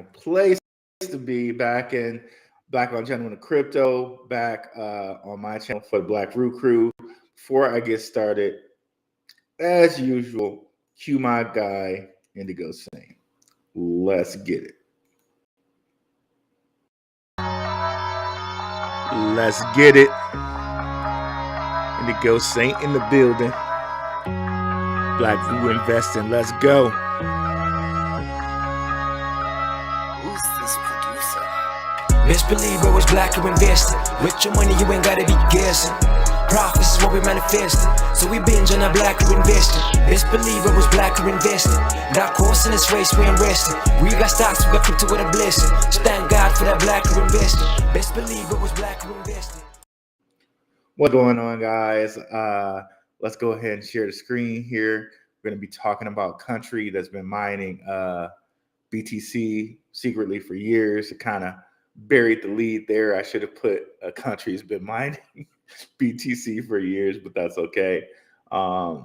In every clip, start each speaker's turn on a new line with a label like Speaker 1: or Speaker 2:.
Speaker 1: place to be back on Gentlemen of Crypto, back on my channel for the Blackrue crew. Before I get started, as usual, cue my guy Indigo Saint. Let's get it. Let's get it. Indigo Saint in the building. Blackrue investing. Let's go.
Speaker 2: Who's this producer?
Speaker 3: Best believe I was Blackrue investing. With your money, you ain't gotta be guessing. Profits is what we manifesting. So we binge on our Blackrue investing. Best believe I was Blackrue investing. That course in this race, we ain't resting. We got stocks, we got crypto with a blessing. So thank God for that Blackrue investing. Best believe I was Blackrue investing.
Speaker 1: What's going on, guys? Let's go ahead and share the screen here. We're going to be talking about a country that's been mining BTC secretly for years. It kind of buried the lead there. I should have put a country that's been mining BTC for years, but that's okay. A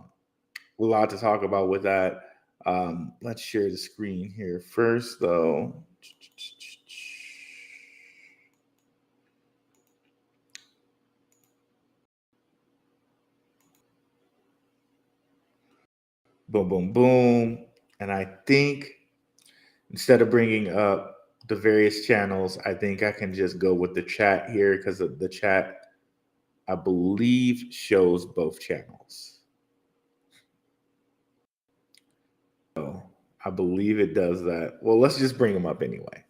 Speaker 1: lot to talk about with that. Let's share the screen here first, though. Boom, boom, boom. And I think instead of bringing up the various channels, I think I can just go with the chat here because the chat, I believe, shows both channels. So I believe it does that. Well, let's just bring them up anyway.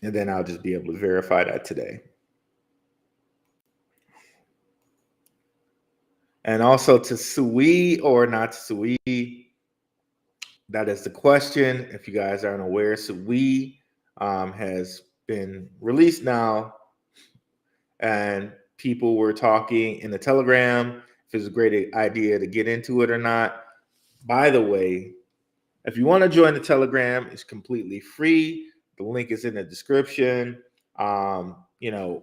Speaker 1: And then I'll just be able to verify that today. And also to Sui or not Sui, that is the question. If you guys aren't aware, Sui has been released now, and people were talking in the Telegram if it's a great idea to get into it or not. By the way, if you want to join the Telegram, it's completely free. The link is in the description.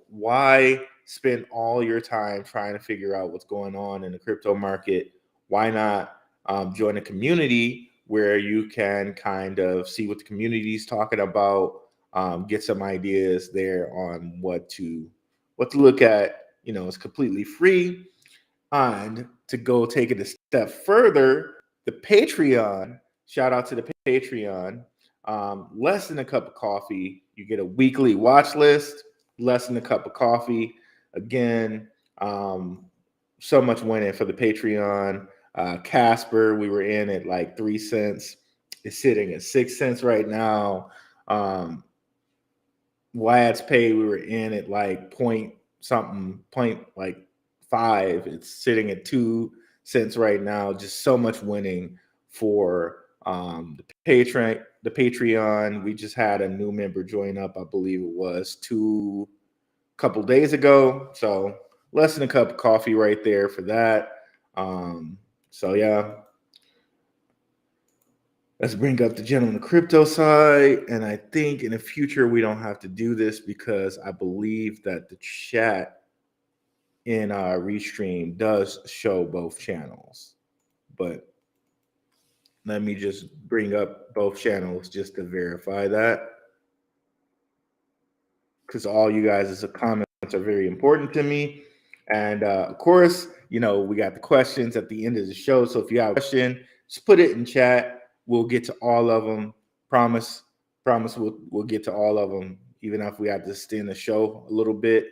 Speaker 1: Why spend all your time trying to figure out what's going on in the crypto market? Why not join a community where you can kind of see what the community is talking about, get some ideas there on what to look at. It's completely free. And to go take it a step further, the Patreon, shout out to the Patreon, less than a cup of coffee, you get a weekly watch list, less than a cup of coffee. Again, so much winning for the Patreon. Casper, we were in at like 3 cents. It's sitting at 6 cents right now. Lad's Pay, we were in at like point 5. It's sitting at 2 cents right now. Just so much winning for the Patreon. We just had a new member join up, I believe it was a couple days ago. So less than a cup of coffee right there for that. So yeah, let's bring up the Gentleman of Crypto side. And I think in the future, we don't have to do this because I believe that the chat in our restream does show both channels. But let me just bring up both channels just to verify that, because all you guys' comments are very important to me. And of course, we got the questions at the end of the show. So if you have a question, just put it in chat. We'll get to all of them. Promise we'll get to all of them, even if we have to extend the show a little bit.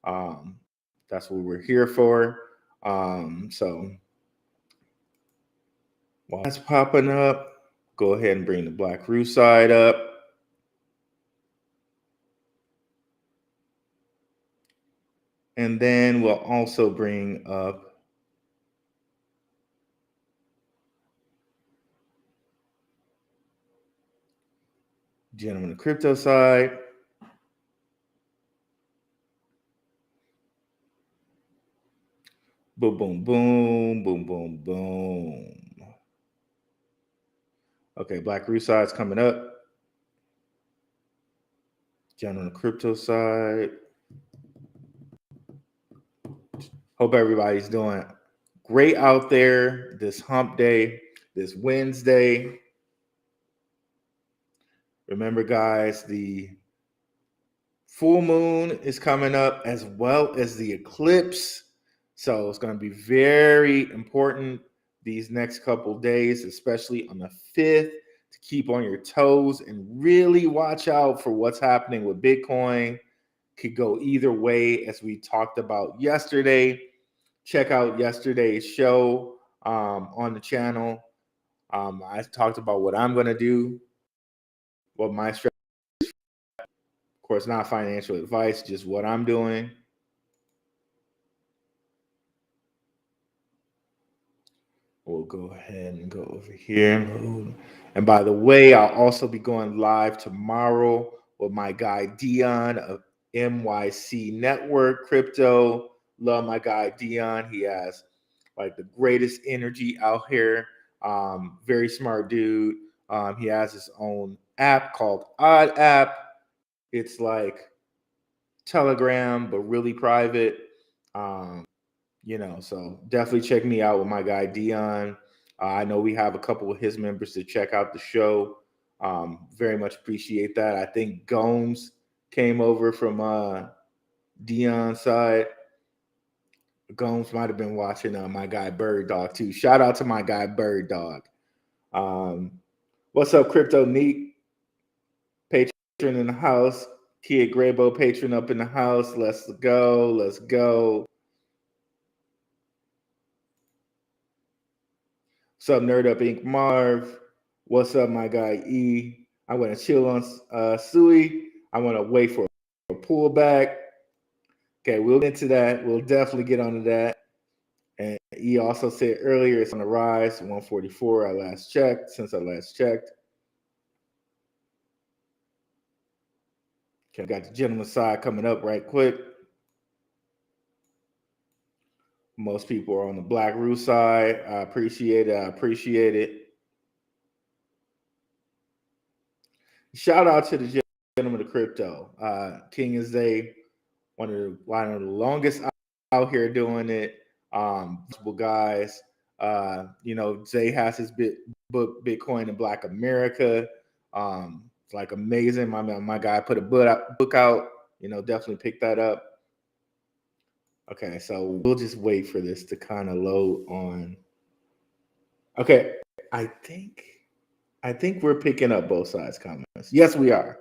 Speaker 1: That's what we're here for. So while that's popping up, go ahead and bring the Blackrue side up. And then we'll also bring up Gentleman of Crypto side. Boom, boom, boom, boom, boom, boom. Okay, Blackrue side's coming up. Gentleman of Crypto side. Hope everybody's doing great out there this hump day, this Wednesday. Remember, guys, the full moon is coming up as well as the eclipse. So it's going to be very important these next couple days, especially on the 5th, to keep on your toes and really watch out for what's happening with Bitcoin. Could go either way, as we talked about yesterday. Check out yesterday's show on the channel. I talked about what I'm going to do, what my strategy. Of course, not financial advice, just what I'm doing. We'll go ahead and go over here. And by the way, I'll also be going live tomorrow with my guy Dion of MYC Network Crypto. Love my guy Dion. He has like the greatest energy out here. Very smart dude. He has his own app called Odd App. It's like Telegram, but really private. So definitely check me out with my guy Dion. I know we have a couple of his members to check out the show. Very much appreciate that. I think Gomes came over from Dion's side. Gomes might have been watching my guy Bird Dog too. Shout out to my guy Bird Dog. What's up, Crypto Neat? Patron in the house. Kid Graybo patron up in the house. Let's go. Let's go. What's up, Nerd Up Inc. Marv? What's up, my guy E? I'm going to chill on Sui. I'm going to wait for a pullback. Okay, we'll get into that. We'll definitely get onto that. And E also said earlier it's on the rise, 144. I last checked. Okay, got the gentleman's side coming up right quick. Most people are on the Blackrue side. I appreciate it. Shout out to the gentleman of crypto. King is one of the longest out here doing it. Guys. Zay has his book Bitcoin in Black America. It's like amazing. My guy put a book out. Definitely pick that up. Okay, so we'll just wait for this to kind of load on. Okay, I think we're picking up both sides' comments. Yes, we are.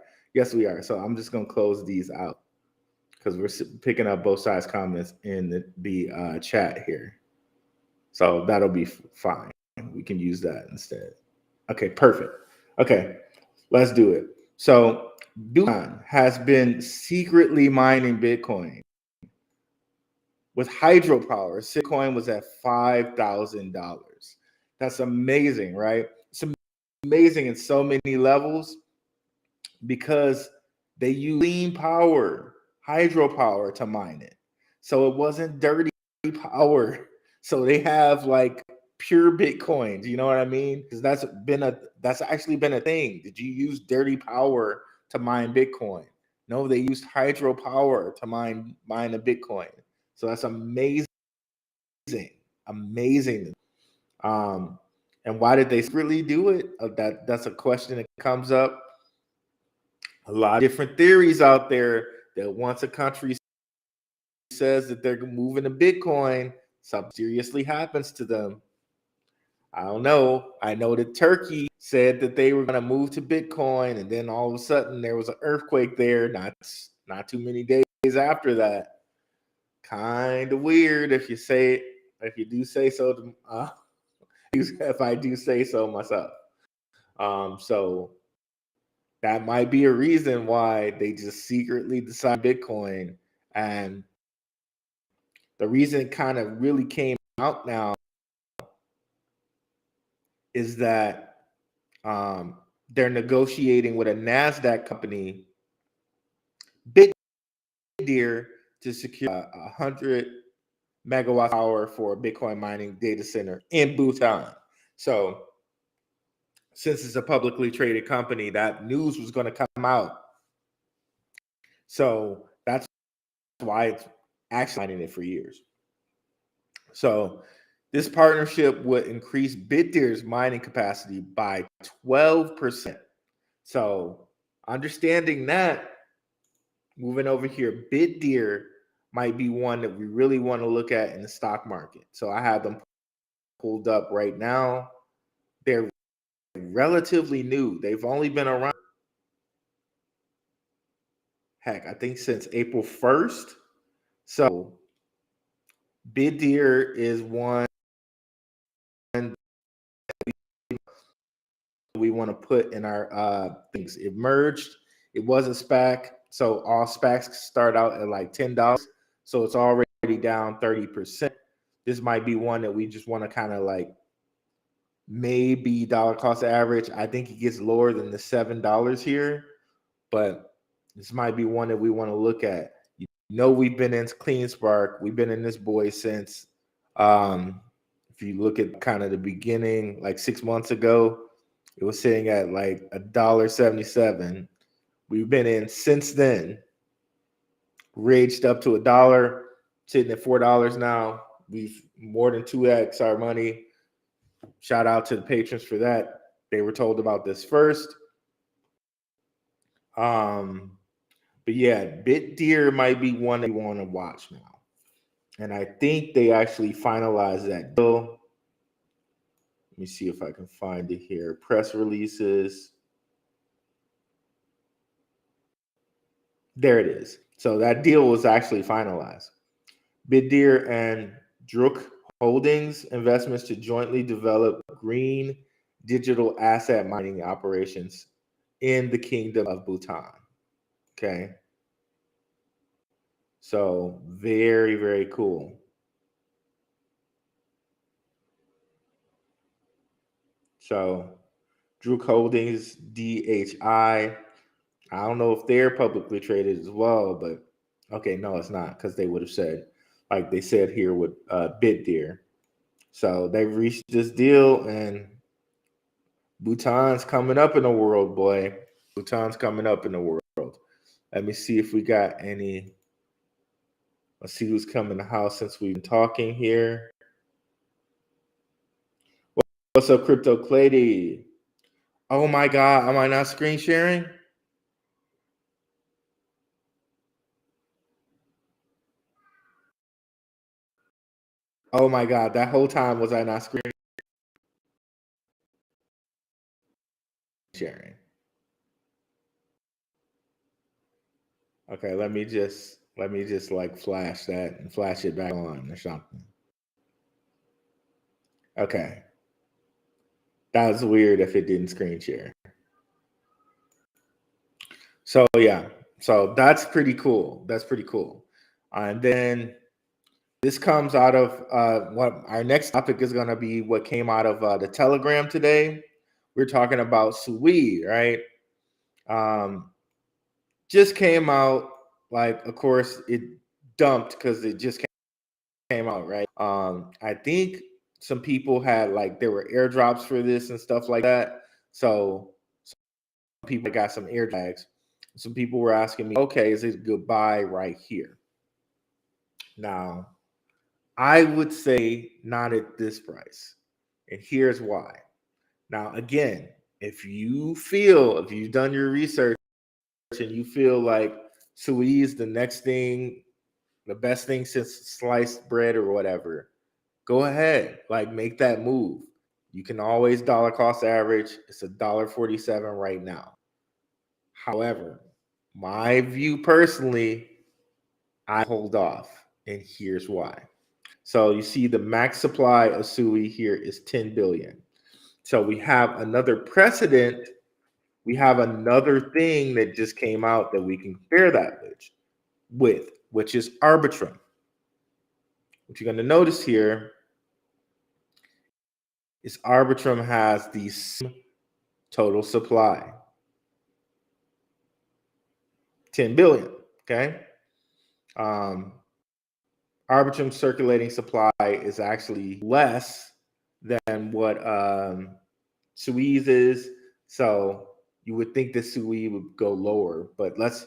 Speaker 1: So I'm just gonna close these out because we're picking up both sides' comments in the chat here. So that'll be fine. We can use that instead. Okay, perfect. Okay, let's do it. So Bhutan has been secretly mining Bitcoin with hydropower. Bitcoin was at $5,000. That's amazing, right? It's amazing in so many levels because they use clean power, hydropower to mine it. So it wasn't dirty power. So they have like pure Bitcoins, you know what I mean? Because that's actually been a thing. Did you use dirty power to mine Bitcoin? No, they used hydropower to mine a Bitcoin. So that's amazing. And why did they really do it? That's a question that comes up. A lot of different theories out there that once a country says that they're moving to Bitcoin, something seriously happens to them. I don't know. I know that Turkey said that they were going to move to Bitcoin, and then all of a sudden there was an earthquake there. Not too many days after that. Kind of weird if you do say so. If I do say so myself. So that might be a reason why they just secretly decide Bitcoin. And the reason it kind of really came out now is that they're negotiating with a NASDAQ company, Bitdeer, to secure 100 megawatt power for a Bitcoin mining data center in Bhutan. So since it's a publicly traded company, that news was going to come out. So that's why it's actually mining it for years. So this partnership would increase Bitdeer's mining capacity by 12%. So Understanding that, moving over here, BitDeer might be one that we really want to look at in the stock market. So I have them pulled up right now. They're relatively new. They've only been around, heck, I think since April 1st. So BitDeer is one we want to put in our things. It merged. It was a SPAC. So all SPACs start out at like $10. So it's already down 30%. This might be one that we just want to kind of like maybe dollar cost average. I think it gets lower than the $7 here, but this might be one that we want to look at. You know, we've been in Clean Spark. We've been in this boy since, if you look at kind of the beginning, like 6 months ago, it was sitting at like $1.77. We've been in since then, raged up to $1, sitting at $4 now. We've more than 2x our money. Shout out to the patrons for that. They were told about this first. But yeah, BitDeer might be one that you want to watch now. And I think they actually finalized that deal. Let me see if I can find it here. Press releases. There it is. So that deal was actually finalized. BitDeer and Druk Holdings investments to jointly develop green digital asset mining operations in the Kingdom of Bhutan. Okay. So very, very cool. So Druk Holdings, DHI. I don't know if they're publicly traded as well, but okay, no, it's not, because they would have said, like they said here with BitDeer. So they've reached this deal, and Bhutan's coming up in the world, boy. Bhutan's coming up in the world. Let me see if we got any. Let's see who's come in the house since we've been talking here. What's up, Crypto Clady? Oh my God, am I not screen sharing? Oh my God, that whole time was I not screen sharing? Okay, let me just like flash that and flash it back on or something. Okay. That was weird if it didn't screen share. So yeah, so that's pretty cool. That's pretty cool. And then this comes out of what our next topic is going to be. What came out of the Telegram today? We're talking about Sui, right? Just came out. Like, of course, it dumped because it just came out, right? I think some people had like there were airdrops for this and stuff like that. So some people got some air tags. Some people were asking me, okay, is it goodbye right here? Now, I would say not at this price. And here's why. Now, again, if you've done your research and you feel like Sui is the next thing, the best thing since sliced bread or whatever, go ahead, like make that move. You can always dollar cost average. It's $1.47 right now. However, my view personally, I hold off, and here's why. So you see the max supply of Sui here is 10 billion. So we have another precedent. We have another thing that just came out that we can compare that with, which is Arbitrum. What you're going to notice here is Arbitrum has the same total supply, 10 billion. Okay. Arbitrum circulating supply is actually less than what Sui's is. So you would think that Sui would go lower, but let's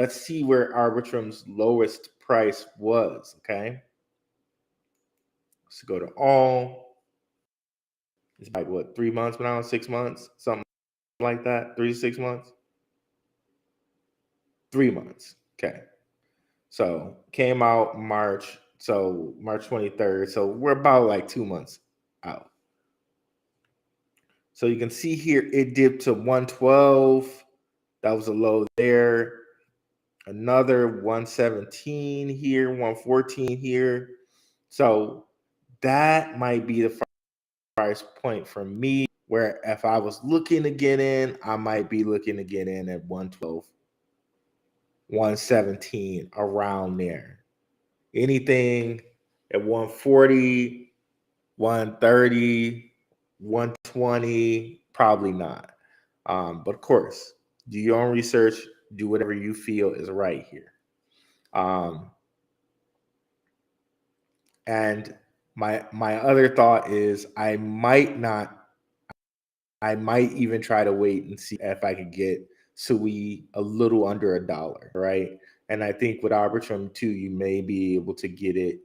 Speaker 1: see where Arbitrum's lowest price was. Okay. Let's go to all. It's like what, 3 months now, 6 months, something like that, 3 to 6 months. 3 months. Okay. So came out March 23rd. So we're about like 2 months out. So you can see here it dipped to 112. That was a low there. Another 117 here, 114 here. So that might be the price point for me, where if I was looking to get in, I might be looking to get in at 112, 117, around there. Anything at 140, 130, 120, probably not. But of course, do your own research, do whatever you feel is right here. And my other thought is I might even try to wait and see if I could get Sui a little under $1, right? And I think with Arbitrum too, you may be able to get it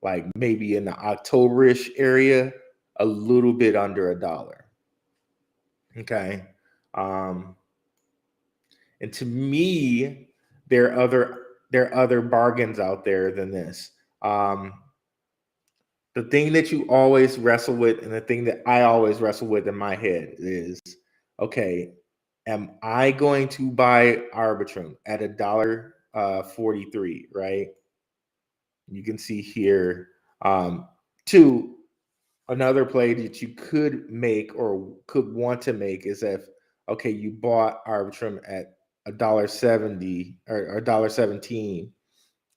Speaker 1: like maybe in the October-ish area, a little bit under $1. Okay. And to me, there are other bargains out there than this. The thing that you always wrestle with, and the thing that I always wrestle with in my head is, okay, am I going to buy Arbitrum at $1.43, right? You can see here, two, another play that you could make or could want to make is if, okay, you bought Arbitrum at $1.70 or $1.17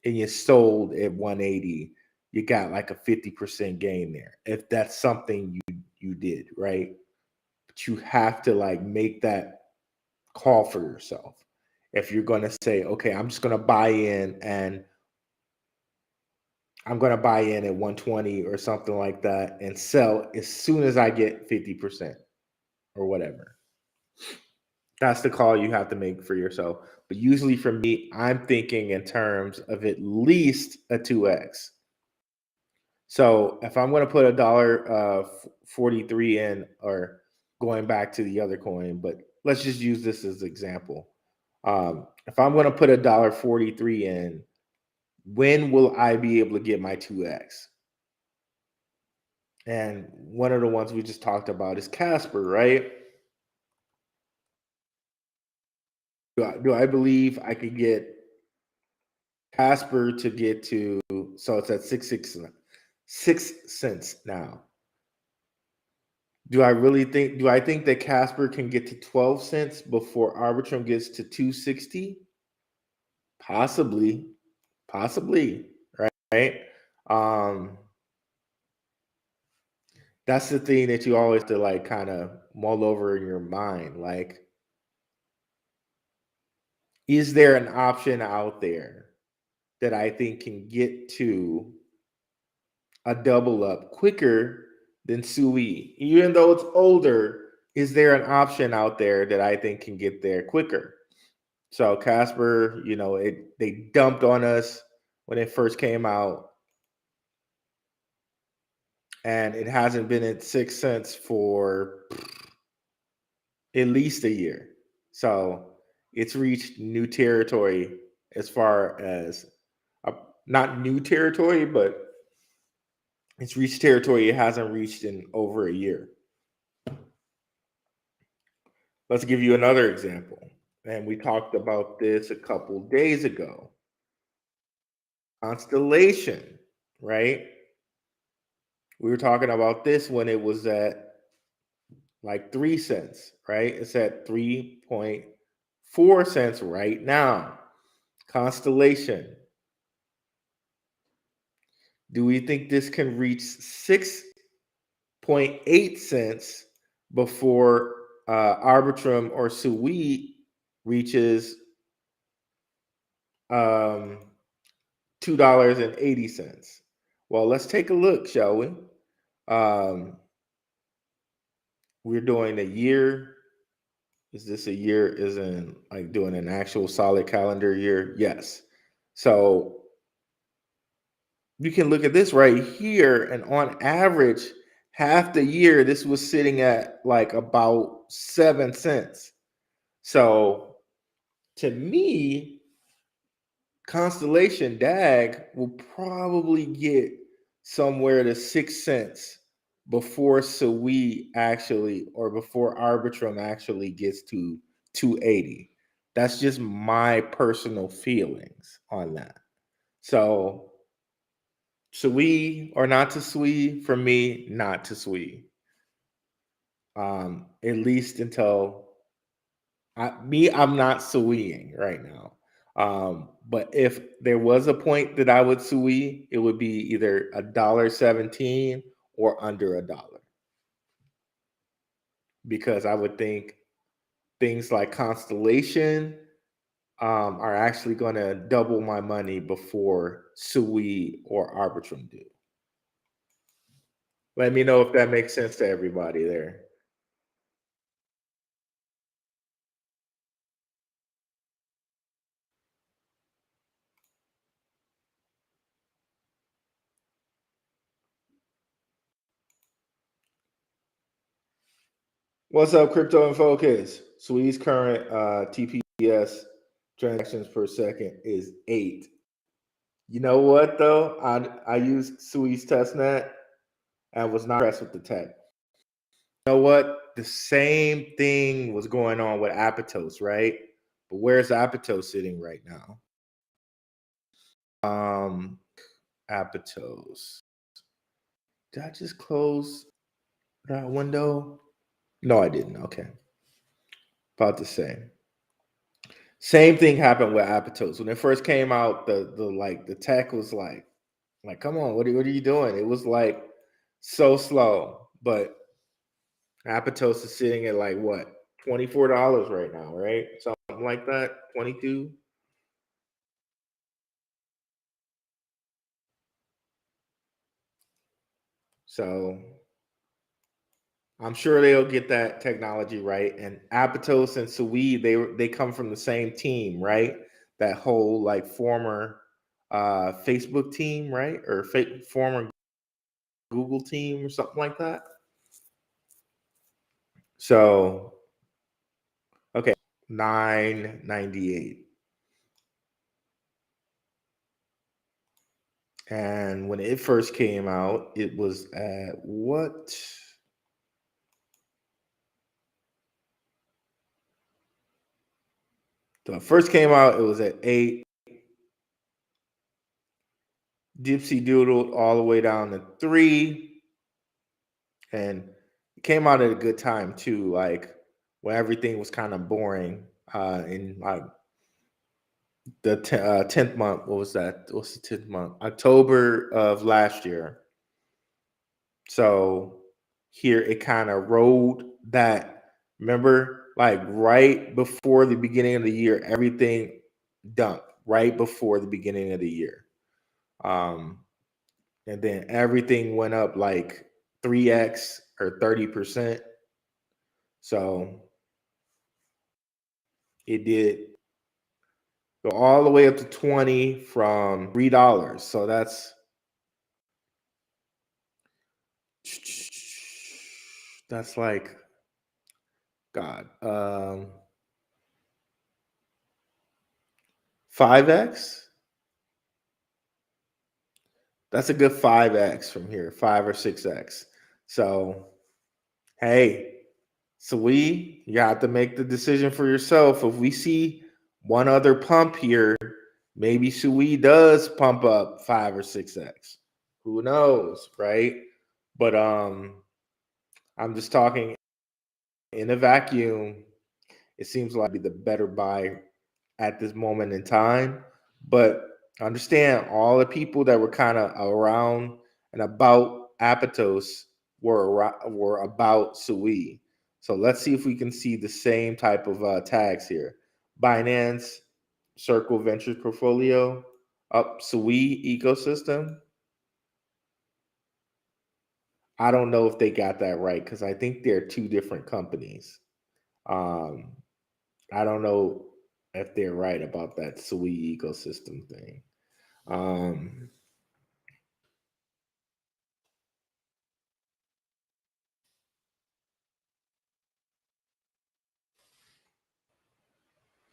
Speaker 1: and you sold at 180, you got like a 50% gain there. If that's something you did, right? But you have to like make that call for yourself. If you're going to say, okay, I'm just going to buy in and I'm going to buy in at 120 or something like that and sell as soon as I get 50% or whatever. That's the call you have to make for yourself. But usually for me, I'm thinking in terms of at least a 2x. So if I'm going to put $1.43 in, or going back to the other coin, but let's just use this as an example. If I'm going to put $1.43 in, when will I be able to get my 2x? And one of the ones we just talked about is Casper, right? Do I believe I could get Casper to get to, so it's at 6 cents now. Do I think that Casper can get to 12 cents before Arbitrum gets to 260? Possibly, right? That's the thing that you always have to like kind of mull over in your mind. Like, is there an option out there that I think can get to a double up quicker than Sui? Even though it's older, is there an option out there that I think can get there quicker? So Casper, they dumped on us when it first came out, and it hasn't been at 6 cents for at least a year. So it's reached new territory as far as not new territory, but it's reached territory it hasn't reached in over a year. Let's give you another example. And we talked about this a couple days ago. Constellation, right? We were talking about this when it was at like 3 cents, right? It's at 3.4 cents right now. Constellation. Do we think this can reach 6.8 cents before Arbitrum or Sui reaches $2.80? Well, let's take a look, shall we? We're doing a year. Is this a year? Isn't like doing an actual solid calendar year? Yes. So you can look at this right here, and on average, half the year, this was sitting at like about 7 cents. So to me, Constellation DAG will probably get somewhere to 6 cents before Sui actually, or before Arbitrum actually gets to 280. That's just my personal feelings on that. So, Sui or not to Sui, for me, not to Sui. At least until I'm not suing right now. But if there was a point that I would sue, it would be either $1.17 or under $1, because I would think things like Constellation are actually going to double my money before Sui or Arbitrum do. Let me know if that makes sense to everybody there. What's up, Crypto in Focus? Sui's current TPS transactions per second is 8. You know what though? I used Sui's testnet and was not impressed with the tech. You know what? The same thing was going on with Aptos, right? But where's Aptos sitting right now? Aptos. Did I just close that window? No, I didn't. Okay. About to say. Same thing happened with Aptos. When it first came out, the tech was like, come on, what are you doing? It was like so slow. But Aptos is sitting at like what, $24 right now, right? Something like that, 22. So I'm sure they'll get that technology right. And Aptos and Sui, they come from the same team, right? That whole like former Facebook team, right? Or former Google team or something like that. So okay, 998. And when it first came out, it was at what? So it first came out, it was at 8. Dipsy doodled all the way down to 3. And it came out at a good time too, like when everything was kind of boring. In like the 10th month, what was that? What's the 10th month? October of last year. So here it kind of rode that. Remember, like right before the beginning of the year, everything dumped right before the beginning of the year. And then everything went up like 3x or 30%. So it did go all the way up to 20 from $3. So that's like God. 5x. That's a good 5x from here, 5 or 6x. So hey, you got to make the decision for yourself. If we see one other pump here, maybe Sui does pump up 5 or 6x. Who knows, right? But I'm just talking in a vacuum. It seems like be the better buy at this moment in time. But understand, all the people that were kind of around and about Aptos were about Sui. So let's see if we can see the same type of tags here. Binance, Circle Ventures Portfolio, up Sui ecosystem. I don't know if they got that right because I think they're two different companies. Um, I don't know if they're right about that Sui ecosystem thing. Um,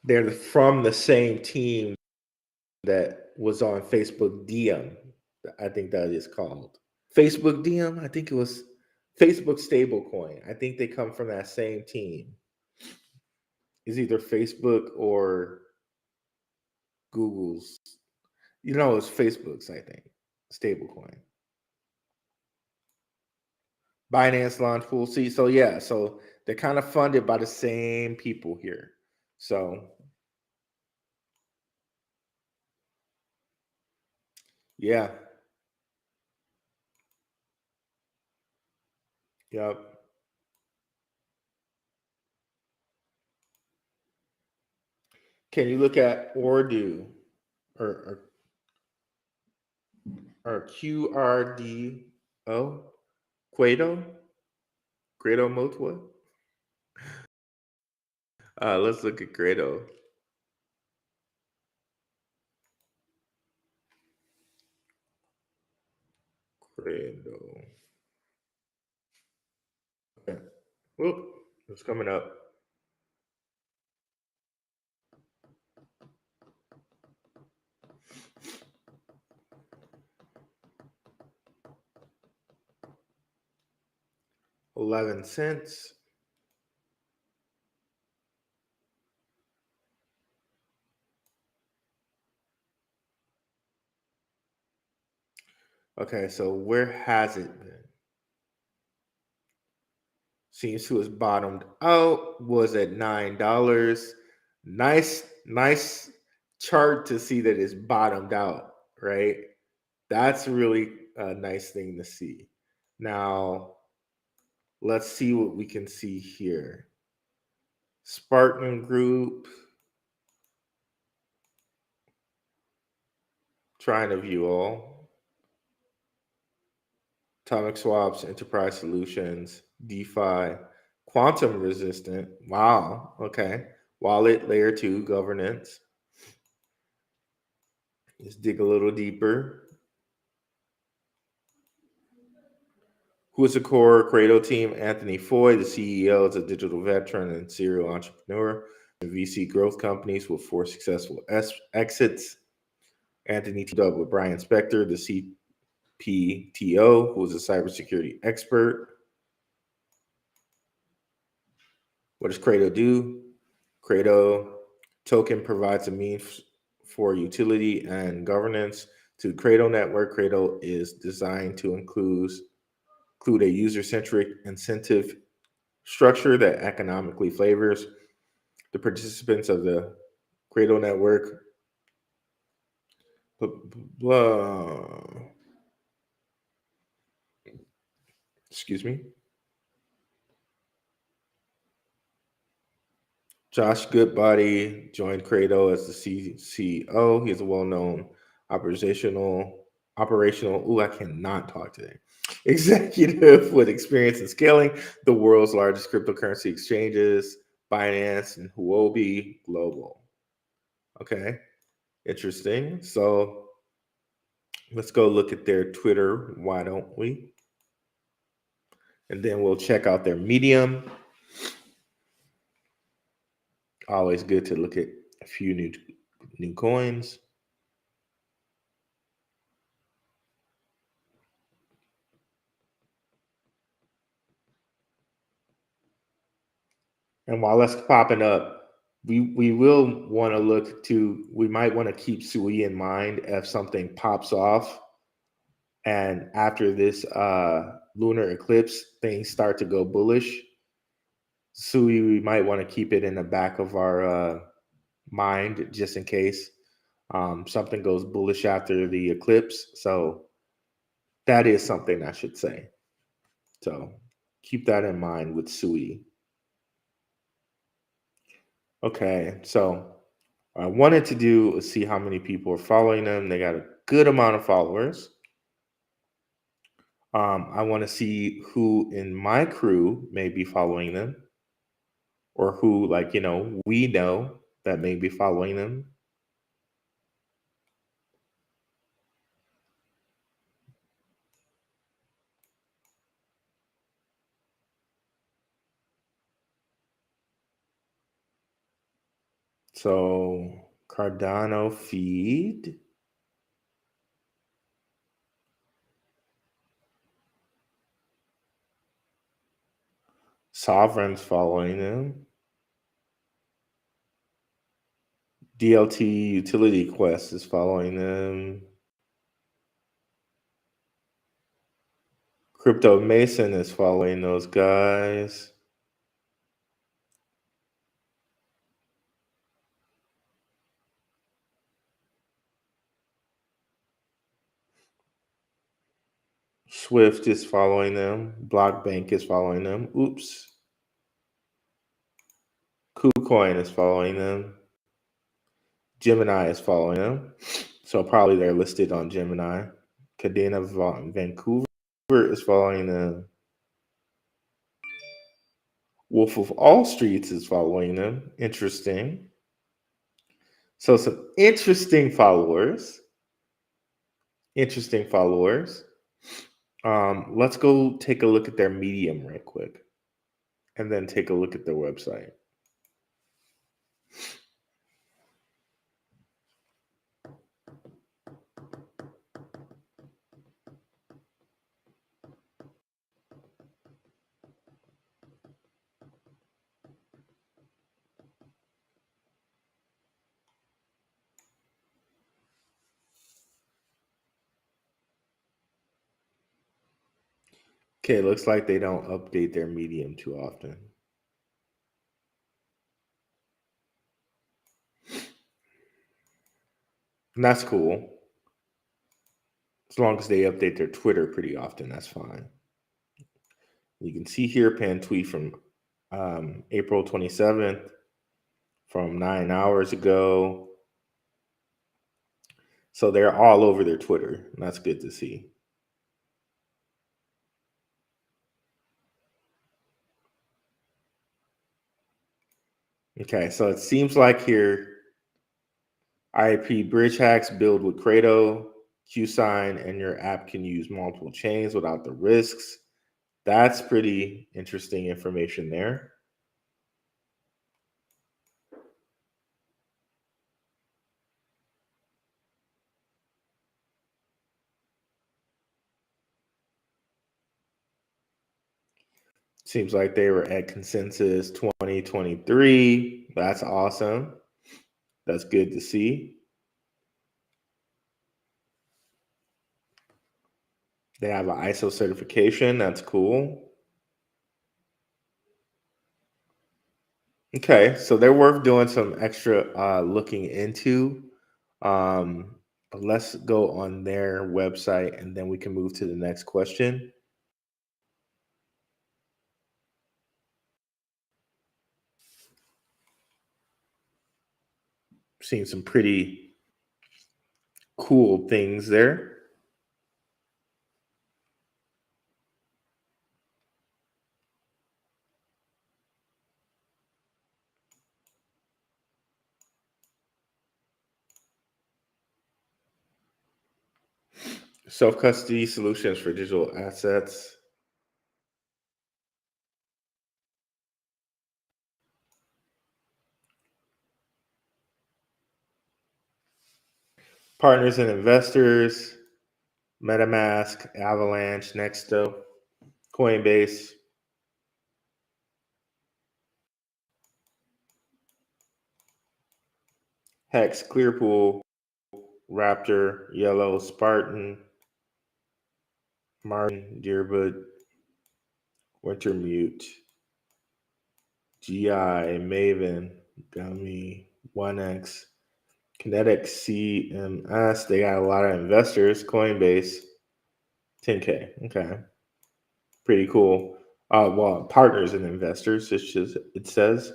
Speaker 1: they're from the same team that was on Facebook DM. I think that is called Facebook DM. I think it was Facebook stablecoin. I think they come from that same team. It's either Facebook or Google's. It's Facebook's, I think. Stablecoin. Binance launch pool. See, so yeah, so they're kind of funded by the same people here. So yeah. Yep. Can you look at Ordo or QRDO? Quado? Grado Motwa? Let's look at Grado. Grado. Okay. Whoop. It's coming up. $0.11. Okay, so where has it been? Seems to have bottomed out, was at $9. Nice chart to see that it's bottomed out, right? That's really a nice thing to see. Now, let's see what we can see here. Spartan Group. Trying to view all. Atomic Swaps, Enterprise Solutions, DeFi, Quantum Resistant. Wow. Okay. Wallet Layer 2 governance. Let's dig a little deeper. Who is the core Credo team? Anthony Foy, the CEO, is a digital veteran and serial entrepreneur in VC growth companies with 4 successful exits. Anthony teamed up with Brian Spector, the CPTO, who is a cybersecurity expert. What does Credo do? Credo token provides a means for utility and governance to the Credo network. Credo is designed to include a user-centric incentive structure that economically favors the participants of the Credo network. Blah. Excuse me. Josh Goodbody joined Credo as the CEO. He is a well-known operational. Ooh, I cannot talk today. Executive with experience in scaling the world's largest cryptocurrency exchanges, Binance and Huobi Global. Okay, interesting. So let's go look at their Twitter. Why don't we? And then we'll check out their Medium. Always good to look at a few new coins. And while that's popping up, we will want to look to, we might want to keep Sui in mind if something pops off. And after this lunar eclipse, things start to go bullish. Sui, we might want to keep it in the back of our mind just in case something goes bullish after the eclipse. So that is something I should say. So keep that in mind with Sui. Okay, so I wanted to do is see how many people are following them. They got a good amount of followers. I want to see who in my crew may be following them, or who, like, we know that may be following them. So Cardano feed. Sovereign's following them. DLT Utility Quest is following them. Crypto Mason is following those guys. Swift is following them. Blockbank is following them. Oops. KuCoin is following them. Gemini is following them. So probably they're listed on Gemini. Cadena Vancouver is following them. Wolf of All Streets is following them. Interesting. So some interesting followers. Let's go take a look at their Medium right quick, and then take a look at their website. Okay, looks like they don't update their Medium too often. And that's cool. As long as they update their Twitter pretty often, that's fine. You can see here pinned tweet from April 27th, from 9 hours ago. So they're all over their Twitter, and that's good to see. Okay, so it seems like here IIP bridge hacks build with Credo, QSign, and your app can use multiple chains without the risks. That's pretty interesting information there. Seems like they were at consensus 2023. That's awesome. That's good to see. They have an ISO certification. That's cool. Okay, so they're worth doing some extra looking into. But let's go on their website, and then we can move to the next question. Seeing some pretty cool things there. Self-custody solutions for digital assets. Partners and investors. MetaMask, Avalanche, Nexto, Coinbase. Hex, Clearpool, Raptor, Yellow, Spartan, Martin, Deerbud, Wintermute, GI, Maven, Gummy, 1X, Kinetic CMS. They got a lot of investors. Coinbase, 10K. Okay. Pretty cool. Well, partners and investors, it says.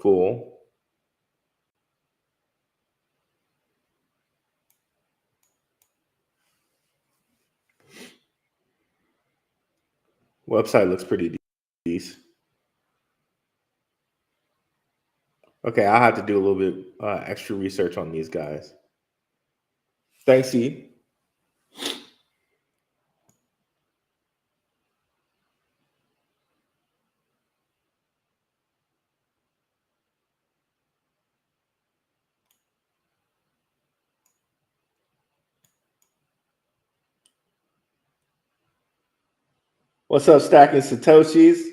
Speaker 1: Cool. Website looks pretty decent. Okay, I'll have to do a little bit extra research on these guys. Thanks, E. What's up, Stacking Satoshis?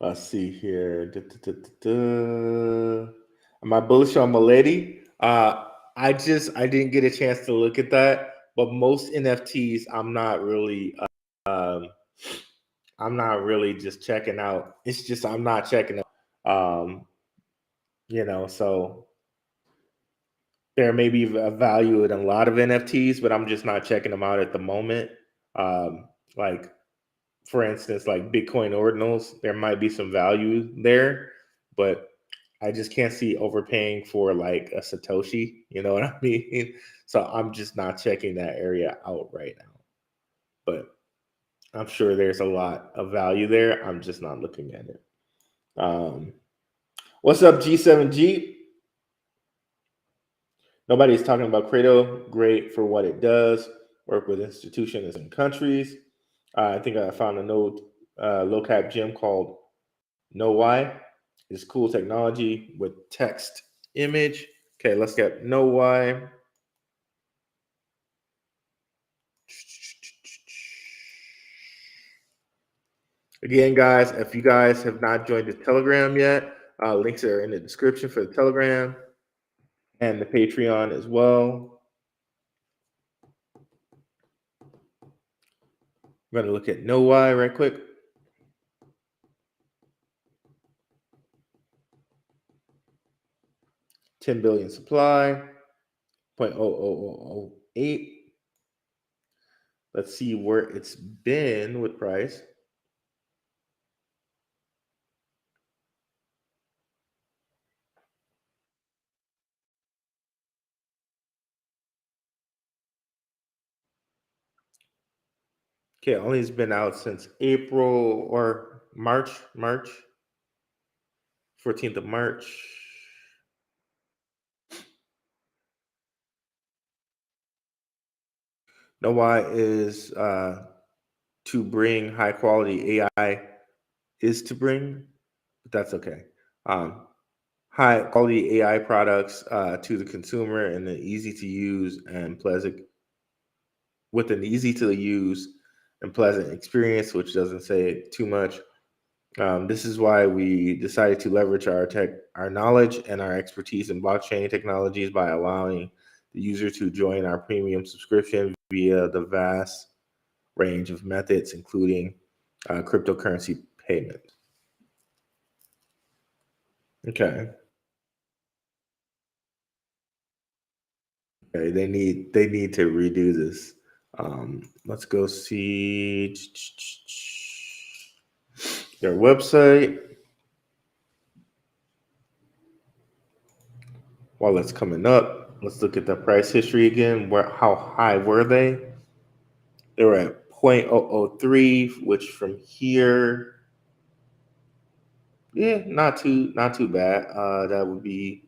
Speaker 1: Let's see here. Am I bullish on Milady? I didn't get a chance to look at that, but most NFTs um, I'm not really just checking out. It's just I'm not checking out. So there may be a value in a lot of NFTs, but I'm just not checking them out at the moment. Like for instance, like Bitcoin ordinals, there might be some value there, but I just can't see overpaying for like a Satoshi. You know what I mean? So I'm just not checking that area out right now. But I'm sure there's a lot of value there. I'm just not looking at it. What's up, G7G? Nobody's talking about Credo. Great for what it does. Work with institutions and countries. I think I found a low cap gem called Know Why. It's cool technology with text image. Okay, let's get Know Why. Again, guys, if you guys have not joined the Telegram yet, links are in the description for the Telegram and the Patreon as well. I'm going to look at Know Why right quick. 10 billion supply, 0.00008. Let's see where it's been with price. Okay, only has been out since April or March, 14th of March. Know Why is to bring high quality AI is to bring, but that's okay. High quality AI products to the consumer and an easy to use and pleasant with an easy to use and pleasant experience, which doesn't say too much. This is why we decided to leverage our knowledge and our expertise in blockchain technologies by allowing the user to join our premium subscription via the vast range of methods, including cryptocurrency payment. Okay. Okay. They need to redo this. Let's go see their website. While it's coming up, let's look at the price history again. How high were they? They were at 0.003, which from here, yeah, not too bad. That would be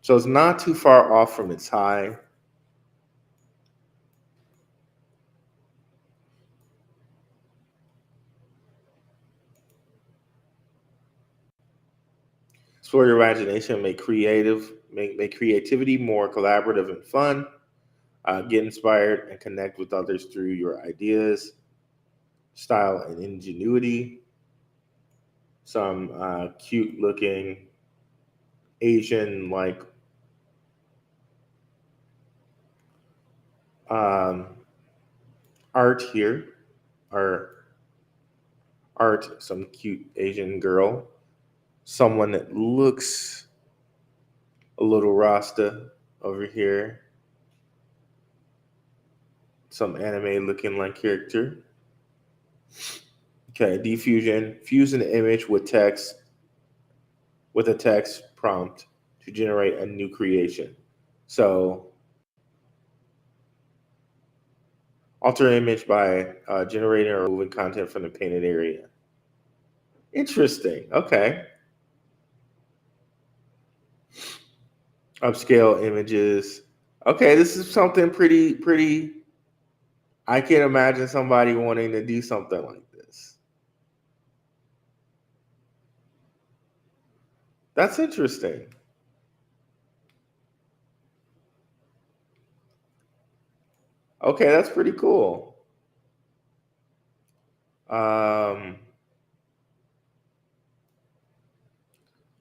Speaker 1: so it's not too far off from its high. Explore your imagination, make creativity more collaborative and fun. Get inspired and connect with others through your ideas, style, and ingenuity. Some cute looking Asian like um, art here, or art, some cute Asian girl, someone that looks a little Rasta over here, some anime looking like character. Okay, diffusion, fuse an image with a text prompt to generate a new creation. So alter image by generating or removing content from the painted area. Interesting. Okay. Upscale images. Okay, this is something pretty. I can imagine somebody wanting to do something like this. That's interesting. Okay, that's pretty cool. Um,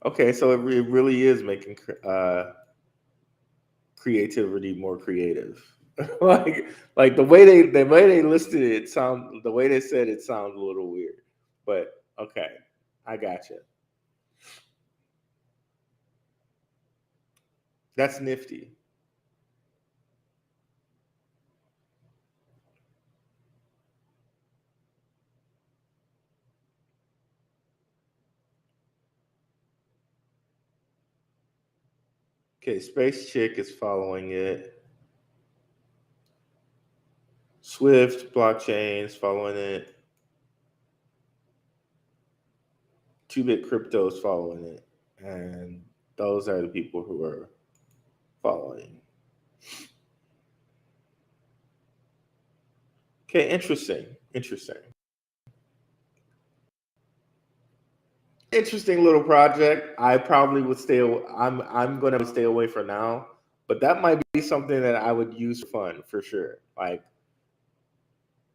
Speaker 1: okay, so it really is making creativity more creative. like the way they listed it sound the way they said it sounds a little weird, but okay, I got you. That's nifty. Okay, Space Chick is following it. Swift blockchains following it. 2-bit crypto is following it, and those are the people who are following. Okay, interesting little project. I probably would stay. I'm going to stay away for now, but that might be something that I would use for fun for sure. Like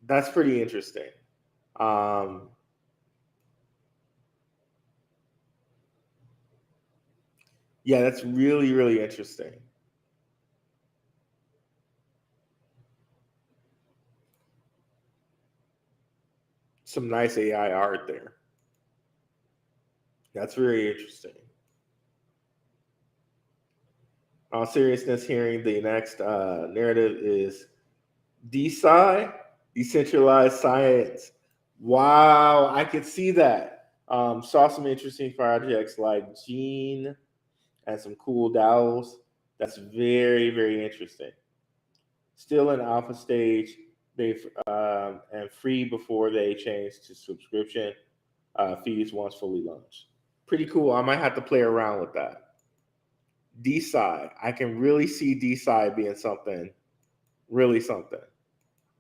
Speaker 1: that's pretty interesting. Um, yeah, that's really interesting. Some nice AI art there. That's very interesting. All seriousness, hearing the next narrative is DeSci, decentralized science. Wow, I could see that. Saw some interesting projects like Gene and some cool DAOs. That's very interesting. Still in alpha stage. They've and free before they change to subscription fees once fully launched. Pretty cool. I might have to play around with that. DeSci, I can really see DeSci being something, really something.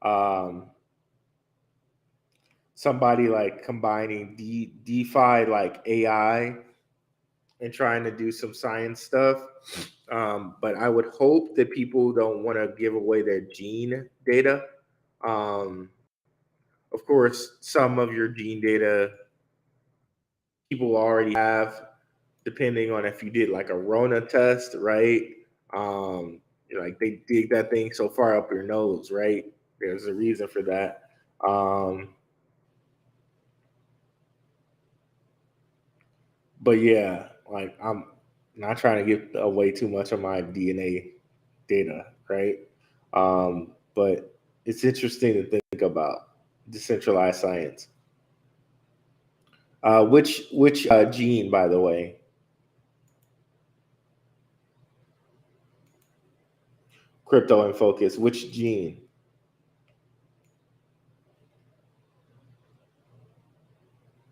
Speaker 1: Um, Somebody like combining DeFi like AI and trying to do some science stuff. But I would hope that people don't want to give away their gene data. Um, of course, some of your gene data people already have, depending on if you did like a Rona test, right? Um, like they dig that thing so far up your nose, right? There's a reason for that. Um, but yeah, like I'm not trying to give away too much of my DNA data, right? But it's interesting to think about decentralized science. Which gene, by the way, crypto in focus? Which gene?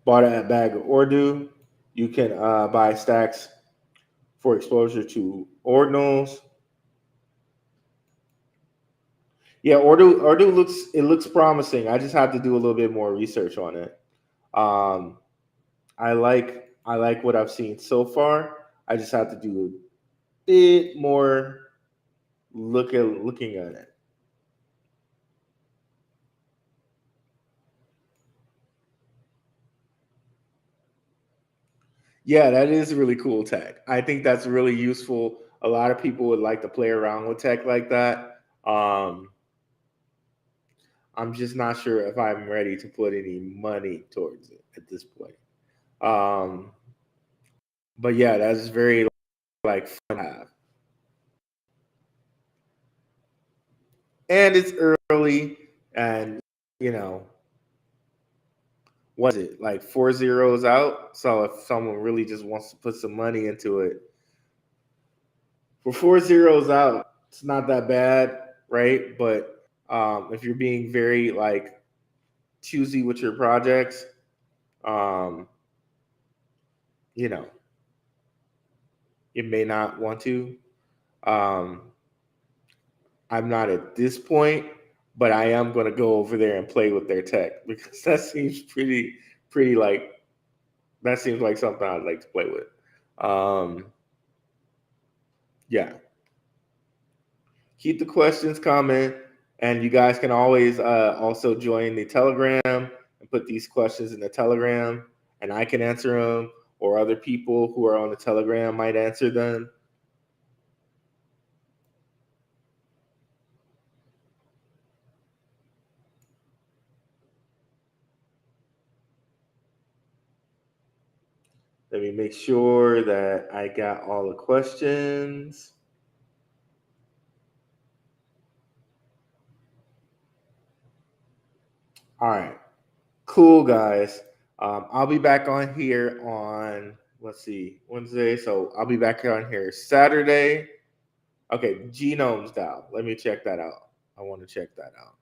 Speaker 1: Bought a bag of Ordo. You can buy stacks for exposure to ordinals. Yeah, Ordo looks promising. I just have to do a little bit more research on it. Um, I like what I've seen so far. I just have to do a bit more looking at it. Yeah, that is really cool tech. I think that's really useful. A lot of people would like to play around with tech like that. I'm just not sure if I'm ready to put any money towards it at this point. Um, but yeah, that's very like fun to have. And it's early, and you know, what is it like 4 zeros out? So if someone really just wants to put some money into it, for 4 zeros out, it's not that bad, right? But if you're being very like choosy with your projects, um, you know, you may not want to. Um, I'm not at this point, but I am going to go over there and play with their tech because that seems pretty like that seems like something I'd like to play with. Um, yeah, keep the questions coming. And you guys can always also join the Telegram and put these questions in the Telegram, and I can answer them, or other people who are on the Telegram might answer them. Let me make sure that I got all the questions. All right. Cool, guys. I'll be back on here on, let's see, Wednesday. So I'll be back on here Saturday. Okay, genomes down. Let me check that out. I want to check that out.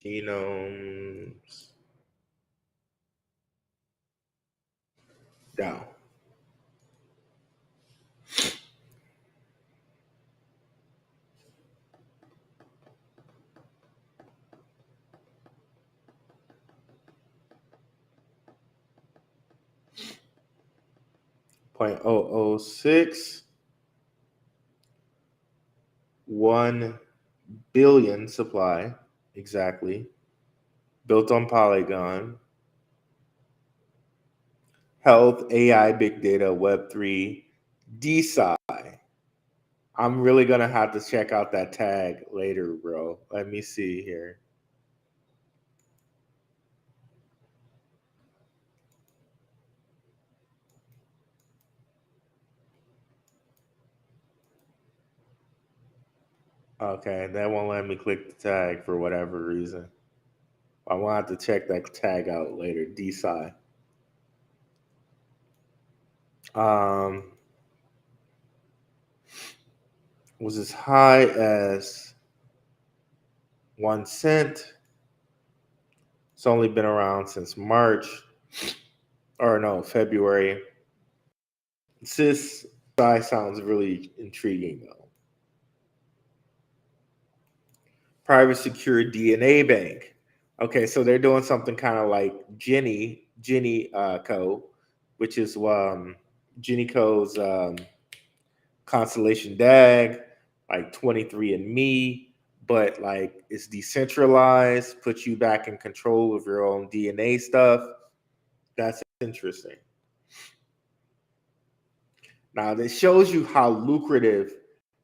Speaker 1: Genomes down. .006, 1 billion supply, exactly. Built on Polygon. Health, AI, big data, Web3, DeSci. I'm really gonna have to check out that tag later, bro. Let me see here. Okay, that won't let me click the tag for whatever reason. I will have to check that tag out later. DeSci. Was as high as 1 cent. It's only been around since March, or no, February. This sounds really intriguing though. Private secure DNA bank. Okay, so they're doing something kind of like Jenny Co, which is Jenny Co's Constellation DAG, like 23andMe, but like it's decentralized, puts you back in control of your own DNA stuff. That's interesting. Now, this shows you how lucrative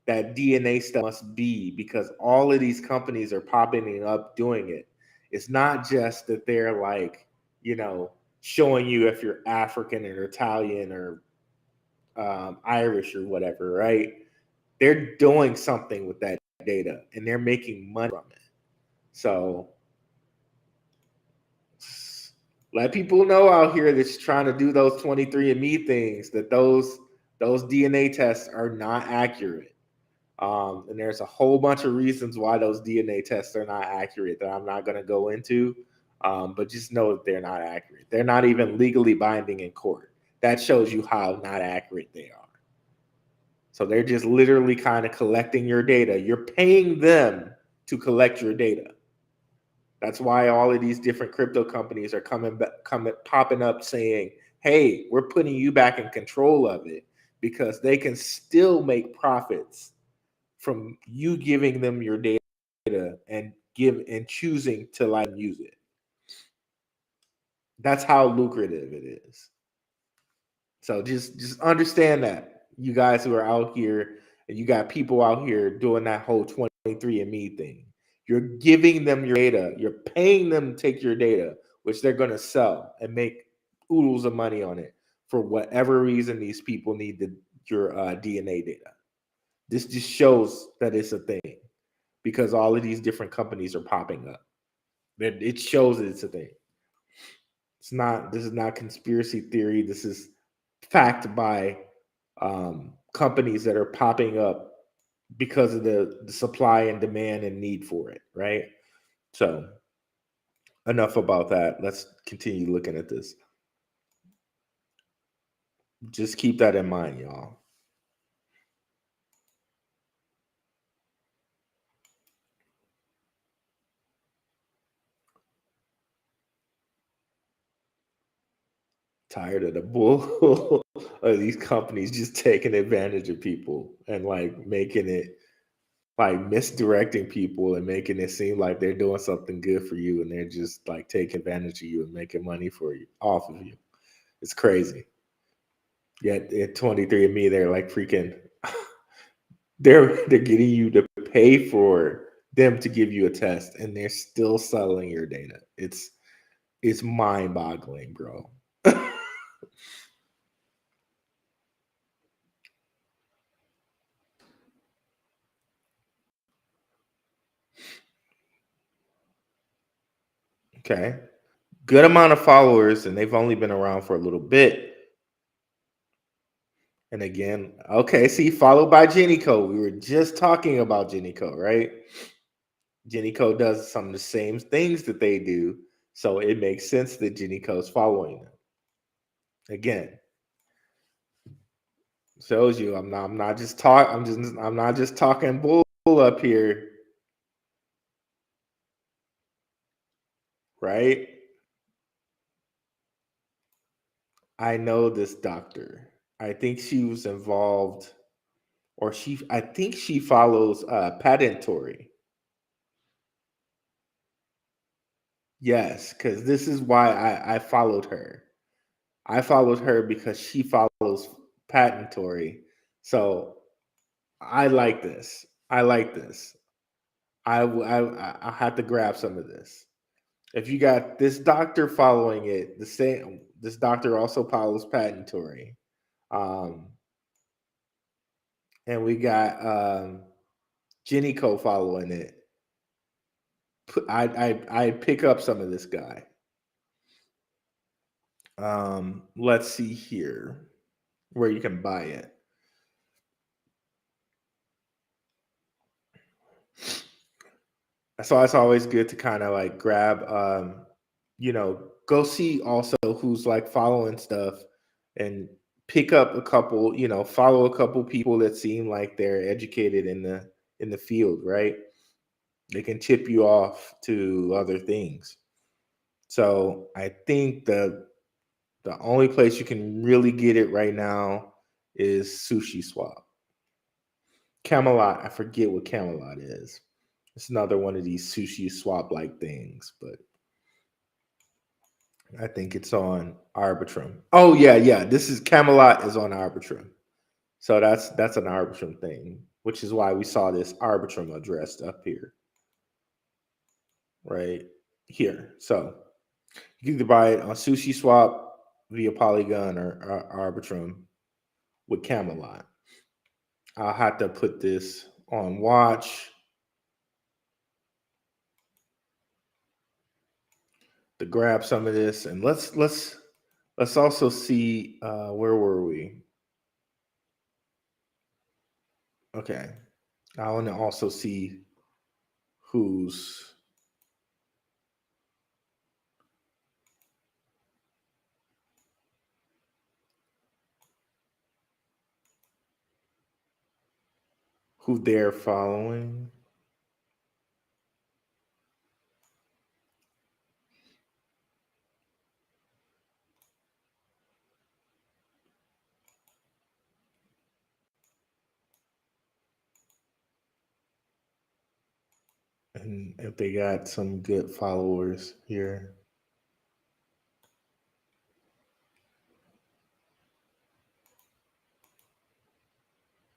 Speaker 1: that DNA stuff must be, because all of these companies are popping up doing it. It's not just that they're like, showing you if you're African or Italian or Irish or whatever, right? They're doing something with that data and they're making money from it. So let people know out here that's trying to do those 23andMe things that those DNA tests are not accurate. And there's a whole bunch of reasons why those DNA tests are not accurate that I'm not going to go into. But just know that they're not accurate. They're not even legally binding in court. That shows you how not accurate they are. So they're just literally kind of collecting your data. You're paying them to collect your data. That's why all of these different crypto companies are popping up saying, hey, we're putting you back in control of it, because they can still make profits from you giving them your data and choosing to like use it. That's how lucrative it is. So just understand that, you guys who are out here, and you got people out here doing that whole 23andMe thing. You're giving them your data. You're paying them to take your data, which they're going to sell and make oodles of money on it for whatever reason these people need your DNA data. This just shows that it's a thing, because all of these different companies are popping up. It shows that it's a thing. This is not conspiracy theory. This is fact by companies that are popping up because of the supply and demand and need for it, right? So enough about that. Let's continue looking at this. Just keep that in mind, y'all. Tired of the bull of these companies just taking advantage of people and like making it like misdirecting people and making it seem like they're doing something good for you and they're just like taking advantage of you and making money for you off of you. It's crazy. Yet at 23andMe, they're like freaking they're getting you to pay for them to give you a test and they're still selling your data. It's mind-boggling, bro. Okay. Good amount of followers, and they've only been around for a little bit. And again, okay, see, followed by Jenny Co. We were just talking about Jenny Co, right? Jenny Co does some of the same things that they do, so it makes sense that Jenny Co is following them. Again, shows you I'm not just talking bull up here, right? I know this doctor. I think she was involved, or I think she follows Patentory. Yes, because this is why I followed her. I followed her because she follows Patentory. So I like this. I like this. I have to grab some of this. If you got this doctor following it, the same. This doctor also follows Patentory, um, and we got Jenny Co following it. I pick up some of this guy. Let's see here where you can buy it. So it's always good to kind of like grab, go see also who's like following stuff and pick up a couple, follow a couple people that seem like they're educated in the field, right? They can tip you off to other things. So I think the only place you can really get it right now is Sushi Swap. Camelot, I forget what Camelot is. It's another one of these Sushi Swap like things, but I think it's on Arbitrum. Oh yeah. This is Camelot is on Arbitrum. So that's an Arbitrum thing, which is why we saw this Arbitrum addressed up here. Right here. So you can either buy it on Sushi Swap via Polygon or Arbitrum with Camelot. I'll have to put this on watch to grab some of this, and let's also see where were we? Okay, I want to also see who they're following. And if they got some good followers here.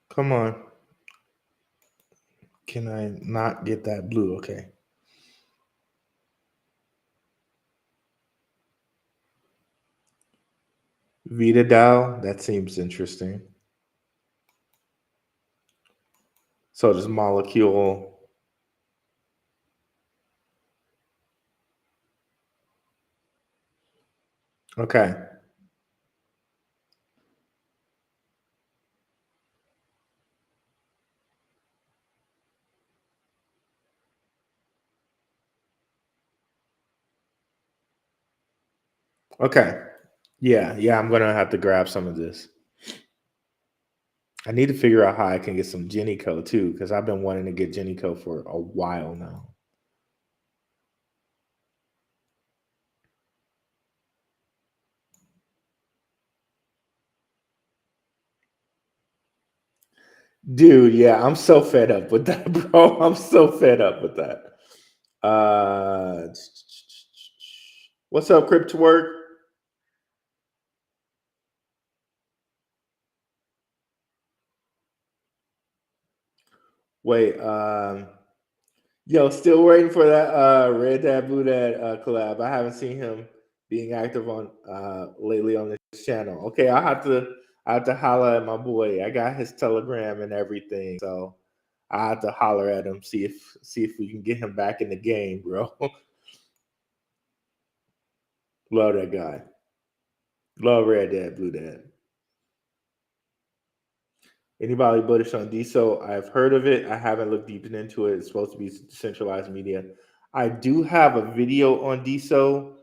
Speaker 1: Come on. Can I not get that blue? Okay. Vita Dow, that seems interesting. So this molecule. Okay. Okay. Yeah, I'm gonna have to grab some of this. I need to figure out how I can get some Jenny Co too, because I've been wanting to get Jenny Co for a while now. Dude, yeah, I'm so fed up with that, bro. I'm so fed up with that. Uh, what's up, Crypto Work? Wait, yo, still waiting for that Red Dad Blue Dad collab. I haven't seen him being active on lately on this channel. Okay, I have to holler at my boy. I got his telegram and everything, so I have to holler at him, see if we can get him back in the game, bro. Love that guy. Love Red Dad Blue Dad. Anybody bullish on DSO? I've heard of it. I haven't looked deep into it. It's supposed to be decentralized media. I do have a video on DSO.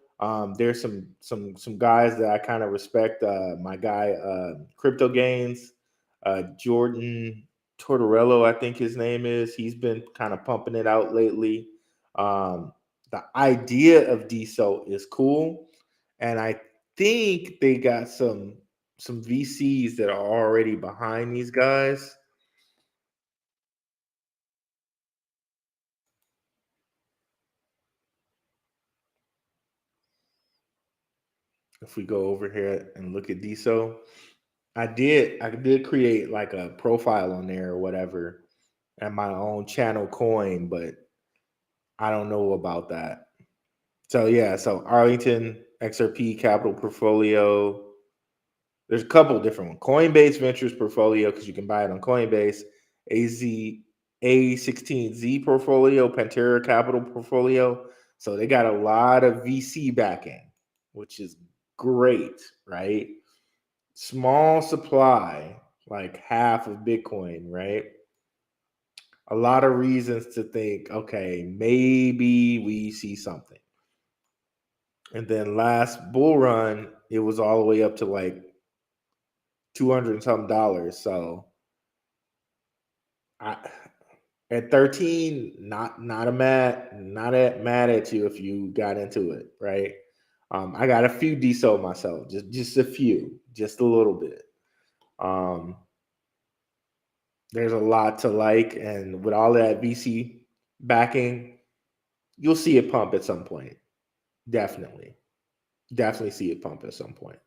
Speaker 1: There's some guys that I kind of respect. My guy, Crypto Gains, Jordan Tortorello, I think his name is. He's been kind of pumping it out lately. The idea of DSO is cool, and I think they got some VCs that are already behind these guys. If we go over here and look at DSO, I did create like a profile on there or whatever and my own channel coin, but I don't know about that. So yeah, so Arlington XRP Capital Portfolio. There's a couple different ones. Coinbase Ventures Portfolio because you can buy it on Coinbase. AZ A16Z Portfolio, Pantera Capital Portfolio. So they got a lot of VC backing, which is great, right? Small supply, like half of Bitcoin, right? A lot of reasons to think, okay, maybe we see something. And then last bull run, it was all the way up to like 200 and something dollars. So I, at 13, not mad at you if you got into it, right? I got a few DSO myself, just a few, just a little bit. Um, there's a lot to like, and with all that VC backing, you'll see it pump at some point. Definitely, definitely see it pump at some point.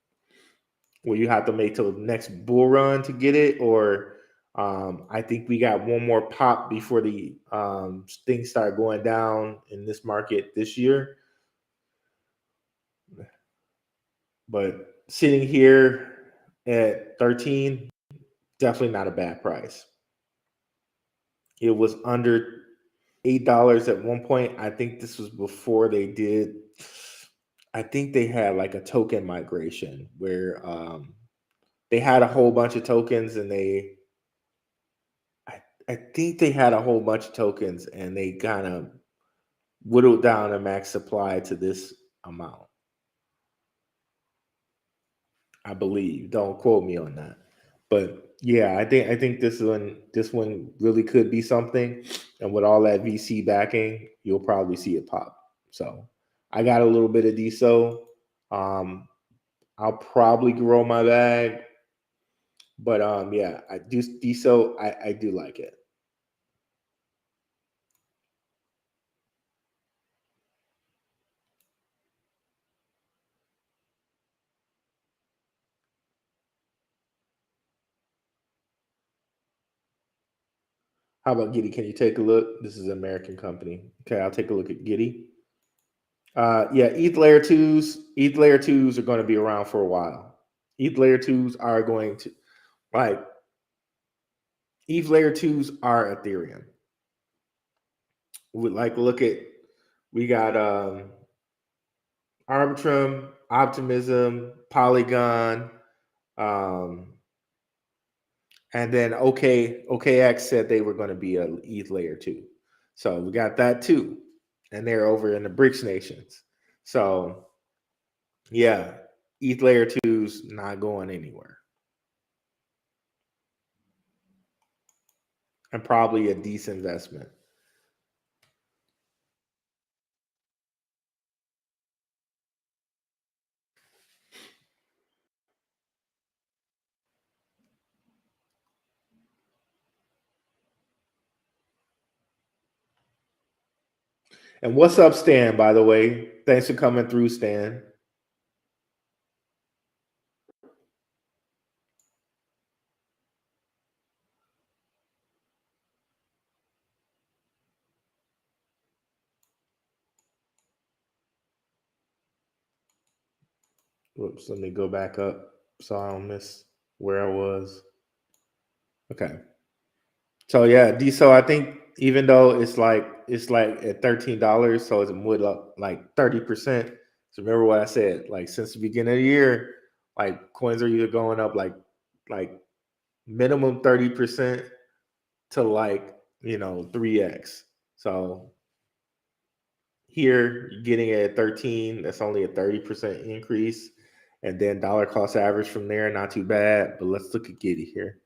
Speaker 1: Will you have to wait till the next bull run to get it, or I think we got one more pop before the things start going down in this market this year. But sitting here at 13, definitely not a bad price. It was under $8 at one point. I think this was before they did. I think they had like a token migration where they had a whole bunch of tokens and I think they had a whole bunch of tokens and they kind of whittled down a max supply to this amount. I believe. Don't quote me on that. But yeah, I think this one really could be something. And with all that VC backing, you'll probably see it pop. So I got a little bit of DSO. Um, I'll probably grow my bag. But yeah, I do DSO, I do like it. How about Giddy? Can you take a look? This is an American company. Okay, I'll take a look at Giddy. Yeah, ETH layer twos are going to be around for a while. ETH layer twos are going to like ETH layer twos are Ethereum. We like look at we got Arbitrum, Optimism, Polygon, um, and then OKX said they were going to be a ETH layer two. So we got that too, and they're over in the BRICS nations. So yeah, ETH layer two's not going anywhere. And probably a decent investment. And what's up, Stan, by the way? Thanks for coming through, Stan. Whoops, let me go back up so I don't miss where I was. Okay. So yeah, so I think even though it's like at $13, so it's would up like 30%. So remember what I said, like since the beginning of the year, like coins are either going up like minimum 30% to like 3x. So here you're getting it at 13, that's only a 30% increase. And then dollar cost average from there, not too bad. But let's look at Giddy here.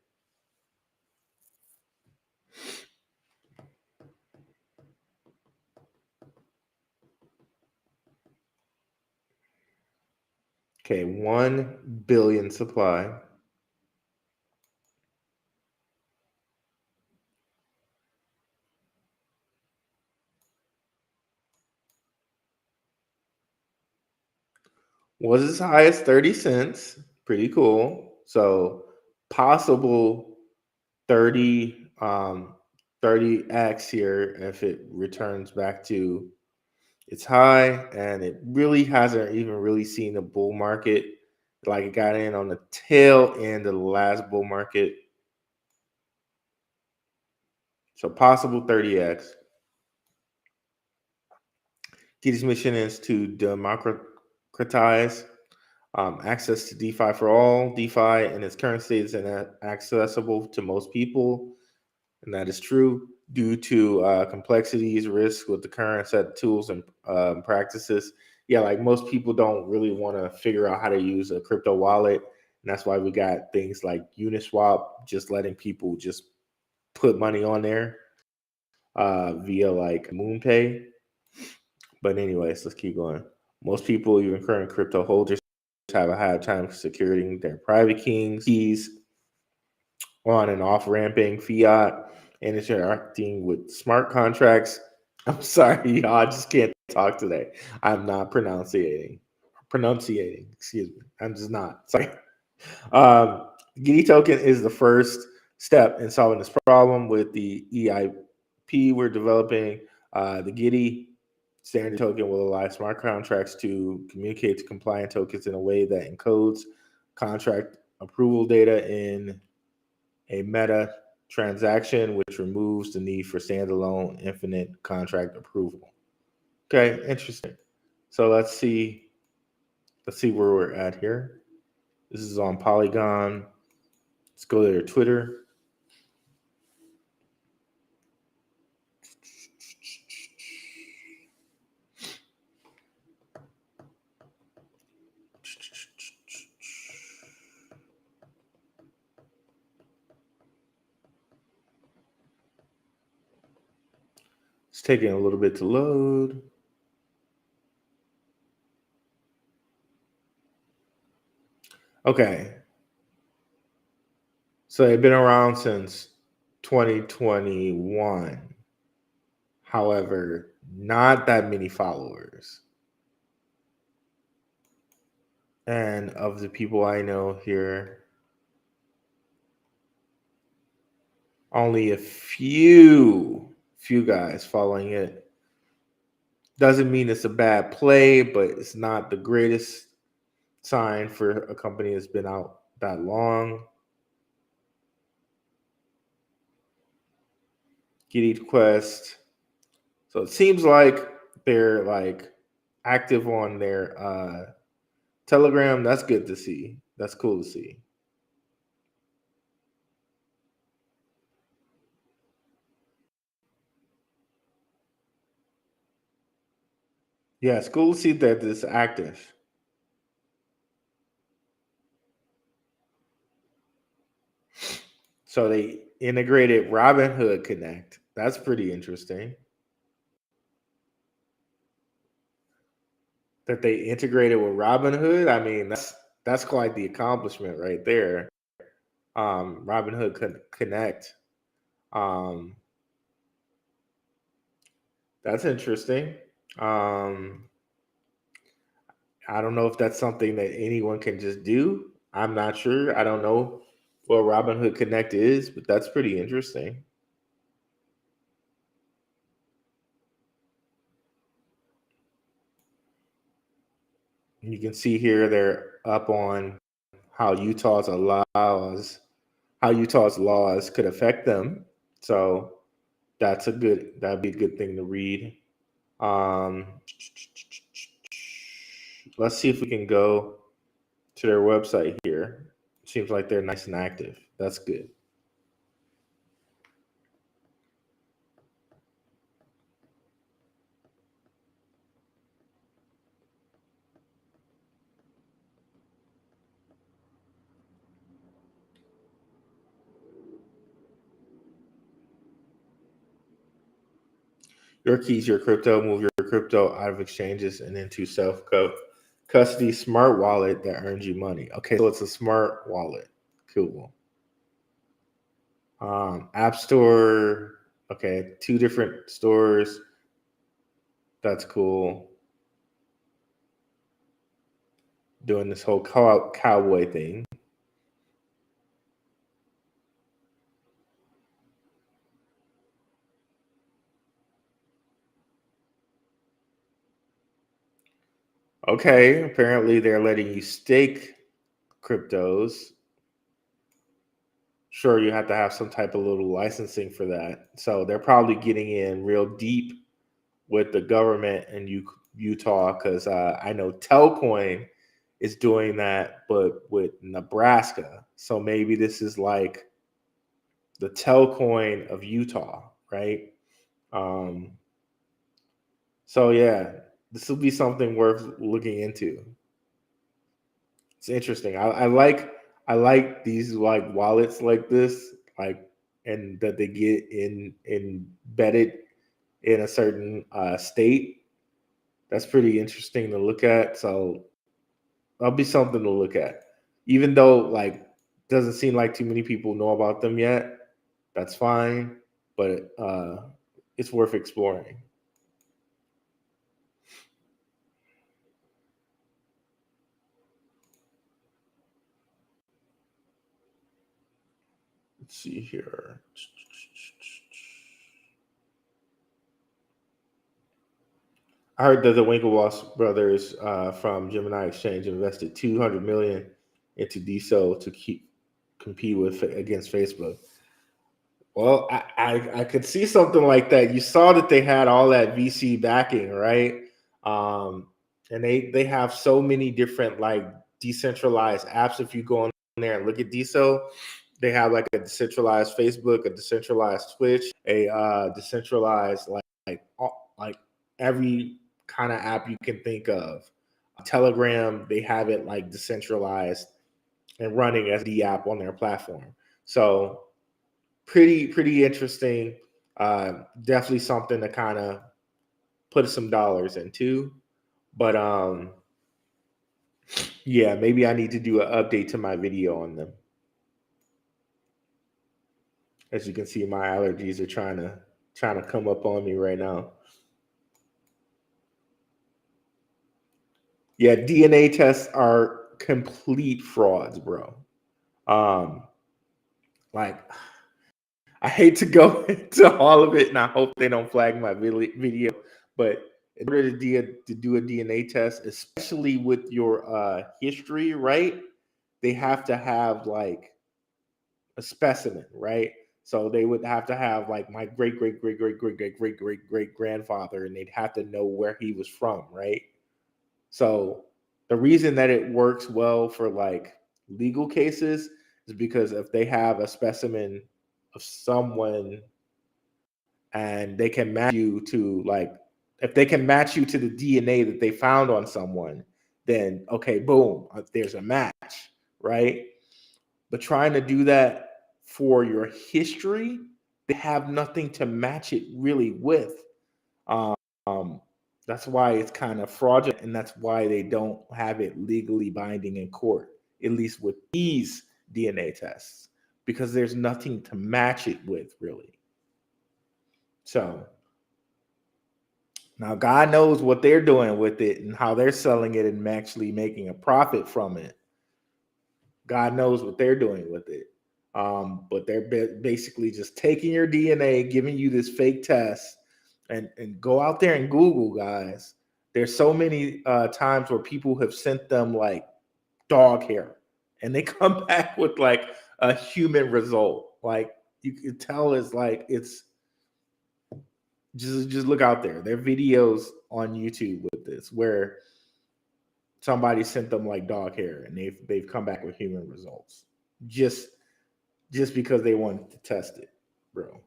Speaker 1: Okay, 1 billion supply. Was as high as 30 cents. Pretty cool. So possible 30 30x here if it returns back to its high, and it really hasn't even really seen a bull market. Like it got in on the tail end of the last bull market. So possible 30x. Giddy's mission is to democratize access to DeFi for all. DeFi in its current state is inaccessible to most people, and that is true due to complexities, risks with the current set of tools and practices. Yeah, like most people don't really want to figure out how to use a crypto wallet, and that's why we got things like Uniswap, just letting people just put money on there via like MoonPay. But anyways, let's keep going. Most people, even current crypto holders, have a hard time securing their private keys on and off ramping fiat and interacting with smart contracts. I'm sorry, y'all, I just can't talk today. I'm not pronunciating. Excuse me. I'm just not. Sorry. Giddy token is the first step in solving this problem with the EIP we're developing. The Giddy standard token will allow smart contracts to communicate to compliant tokens in a way that encodes contract approval data in a meta transaction, which removes the need for standalone infinite contract approval. Okay, interesting. So let's see where we're at here. This is on Polygon. Let's go to their Twitter. It's taking a little bit to load. Okay. So they've been around since 2021. However, not that many followers. And of the people I know here, only a few guys following it. Doesn't mean it's a bad play, but it's not the greatest sign for a company that's been out that long. Giddy Quest. So it seems like they're like active on their Telegram. That's good to see. That's cool to see. Yeah, it's cool to see that it's active. So they integrated Robinhood Connect. That's pretty interesting. That they integrated with Robinhood. I mean, that's quite the accomplishment right there. Robinhood Connect. That's interesting. Um, I don't know if that's something that anyone can just do. I'm not sure. I don't know what Robinhood Connect is, but that's pretty interesting. You can see here they're up on how Utah's laws could affect them. So that'd be a good thing to read. Um, let's see if we can go to their website here. Seems like they're nice and active. That's good. Your keys, your crypto, move your crypto out of exchanges and into self custody smart wallet that earns you money. Okay, so it's a smart wallet. Cool. App Store. Okay, two different stores. That's cool. Doing this whole cowboy thing. Okay, apparently they're letting you stake cryptos. Sure, you have to have some type of little licensing for that. So they're probably getting in real deep with the government in Utah because I know Telcoin is doing that, but with Nebraska. So maybe this is like the Telcoin of Utah, right? Um, so yeah, this will be something worth looking into. It's interesting. I like these like wallets like this, like and that they get embedded in a certain state. That's pretty interesting to look at. So that'll be something to look at. Even though like doesn't seem like too many people know about them yet. That's fine, but it's worth exploring. Let's see here. I heard that the Winklevoss brothers from Gemini Exchange invested 200 million into DSO to keep compete with against Facebook. Well, I could see something like that. You saw that they had all that VC backing, right? Um, and they have so many different like decentralized apps. If you go on there and look at DSO, they have like a decentralized Facebook, a decentralized Twitch, a decentralized like every kind of app you can think of. Telegram, they have it like decentralized and running as the app on their platform. So pretty interesting. Definitely something to kind of put some dollars into. But yeah, maybe I need to do an update to my video on them. As you can see, my allergies are trying to come up on me right now. Yeah, DNA tests are complete frauds, bro. Um, like I hate to go into all of it, and I hope they don't flag my video. But in order to do a DNA test, especially with your history, right? They have to have like a specimen, right? So they would have to have like my great grandfather, and they'd have to know where he was from, right? So the reason that it works well for like legal cases is because if they have a specimen of someone and they can match you to like if they can match you to the DNA that they found on someone, then okay, boom, there's a match, right? But trying to do that for your history, they have nothing to match it really with. Um, that's why it's kind of fraudulent, and that's why they don't have it legally binding in court, at least with these DNA tests, because there's nothing to match it with, really. So Now, God knows what they're doing with it and how they're selling it and actually making a profit from it. God knows what they're doing with it. But they're basically just taking your DNA, giving you this fake test, and go out there and Google, guys. There's so many times where people have sent them like dog hair, and they come back with like a human result. Like you can tell, it's like it's just look out there. There are videos on YouTube with this where somebody sent them like dog hair, and they've come back with human results. Just because they wanted to test it, bro.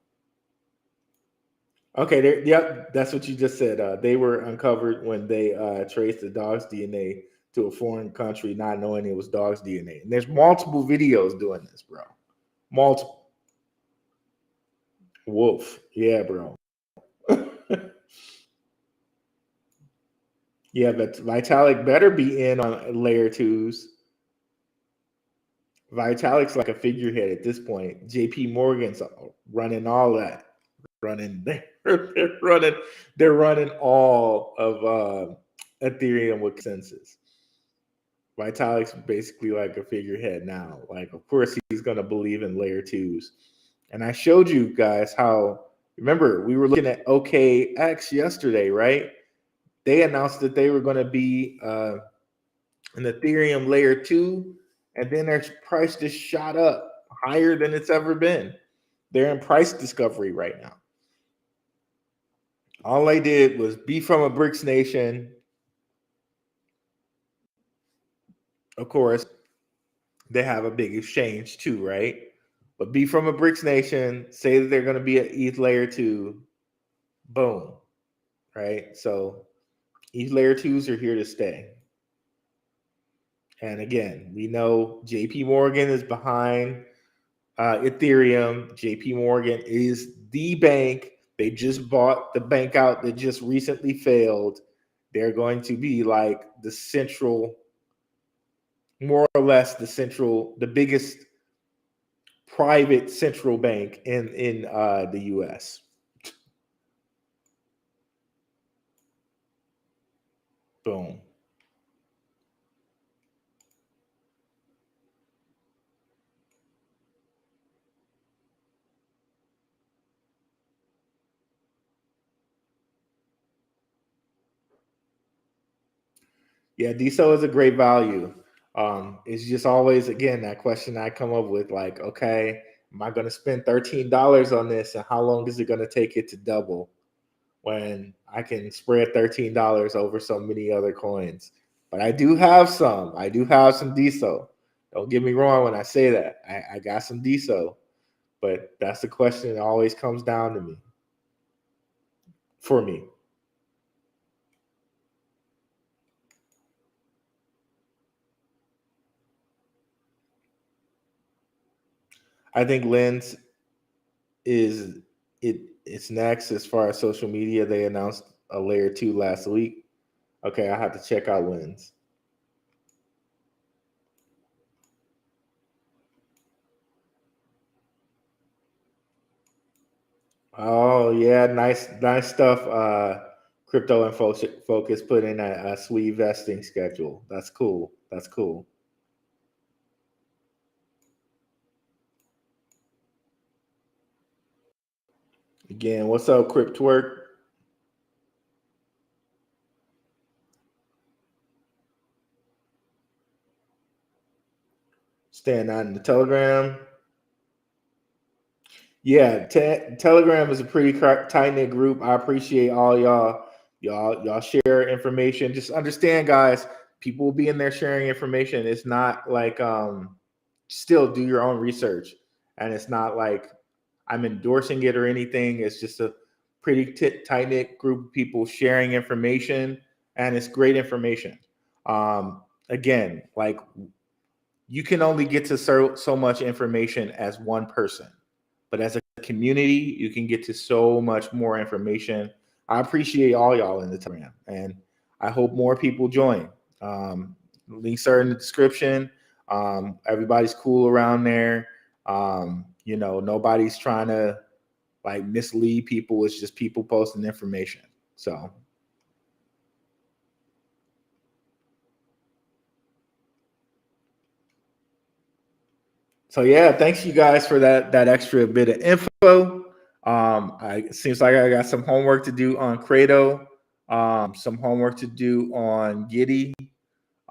Speaker 1: Okay, yep, that's what you just said. They were uncovered when they traced the dog's DNA to a foreign country, not knowing it was dog's DNA. And there's multiple videos doing this, bro. Multiple. Wolf. Yeah, bro. Yeah, but Vitalik better be in on layer twos. Vitalik's like a figurehead at this point. JP Morgan's running all that. They're running all of Ethereum with consensus. Vitalik's basically like a figurehead now. Like, of course, he's going to believe in layer twos. And I showed you guys how, remember, we were looking at OKX yesterday, right? They announced that they were going to be an Ethereum layer two, and then their price just shot up higher than it's ever been. They're in price discovery right now. All they did was be from a BRICS nation. Of course, they have a big exchange too, right? But be from a BRICS nation, say that they're going to be at ETH layer 2, boom, right? So ETH layer 2s are here to stay. And again, we know JP Morgan is behind Ethereum. JP Morgan is the bank. They just bought the bank out that just recently failed. They're going to be like the central, more or less the biggest private central bank in the US. Boom. Yeah, DSO is a great value. It's just always, again, that question I come up with, like, okay, am I going to spend $13 on this, and how long is it going to take it to double when I can spread $13 over so many other coins? But I do have some. I do have some DSO. Don't get me wrong when I say that. I got some DSO, but that's the question that always comes down to me. For me. I think Lens it's next as far as social media. They announced a layer 2 last week. Okay, I have to check out Lens. Oh yeah, nice stuff. Crypto and Focus put in a sweet vesting schedule. That's cool. That's cool. Again, what's up, Cryptwork? Staying out in the Telegram. Yeah, Telegram is a pretty tight knit group. I appreciate all y'all share information. Just understand, guys. People will be in there sharing information. It's not like still do your own research, and it's not like I'm endorsing it or anything. It's just a pretty tight knit group of people sharing information, and it's great information. Again, like you can only get to so much information as one person, but as a community, you can get to so much more information. I appreciate all y'all in the Telegram, and I hope more people join. Links are in the description. Everybody's cool around there. Nobody's trying to like mislead people. It's just people posting information. So So yeah, thanks you guys for that extra bit of info. It seems like I got some homework to do on Credo, some homework to do on Giddy.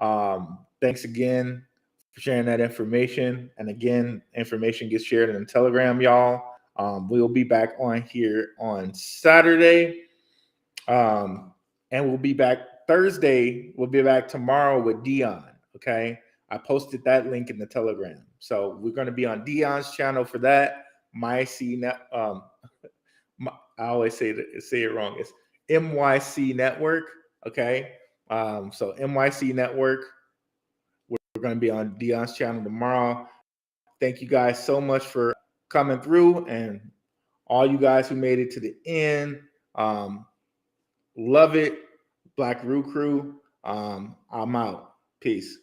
Speaker 1: Thanks again for sharing that information. And again, information gets shared in the Telegram, y'all. We'll be back on here on Saturday. And we'll be back Thursday. We'll be back tomorrow with Dion. Okay. I posted that link in the Telegram. So we're going to be on Dion's channel for that. I always say it wrong. It's MYC Network. Okay. So MYC Network. We're going to be on Dion's channel tomorrow. Thank you guys so much for coming through, and all you guys who made it to the end. Love it. Blackrue crew. I'm out. Peace.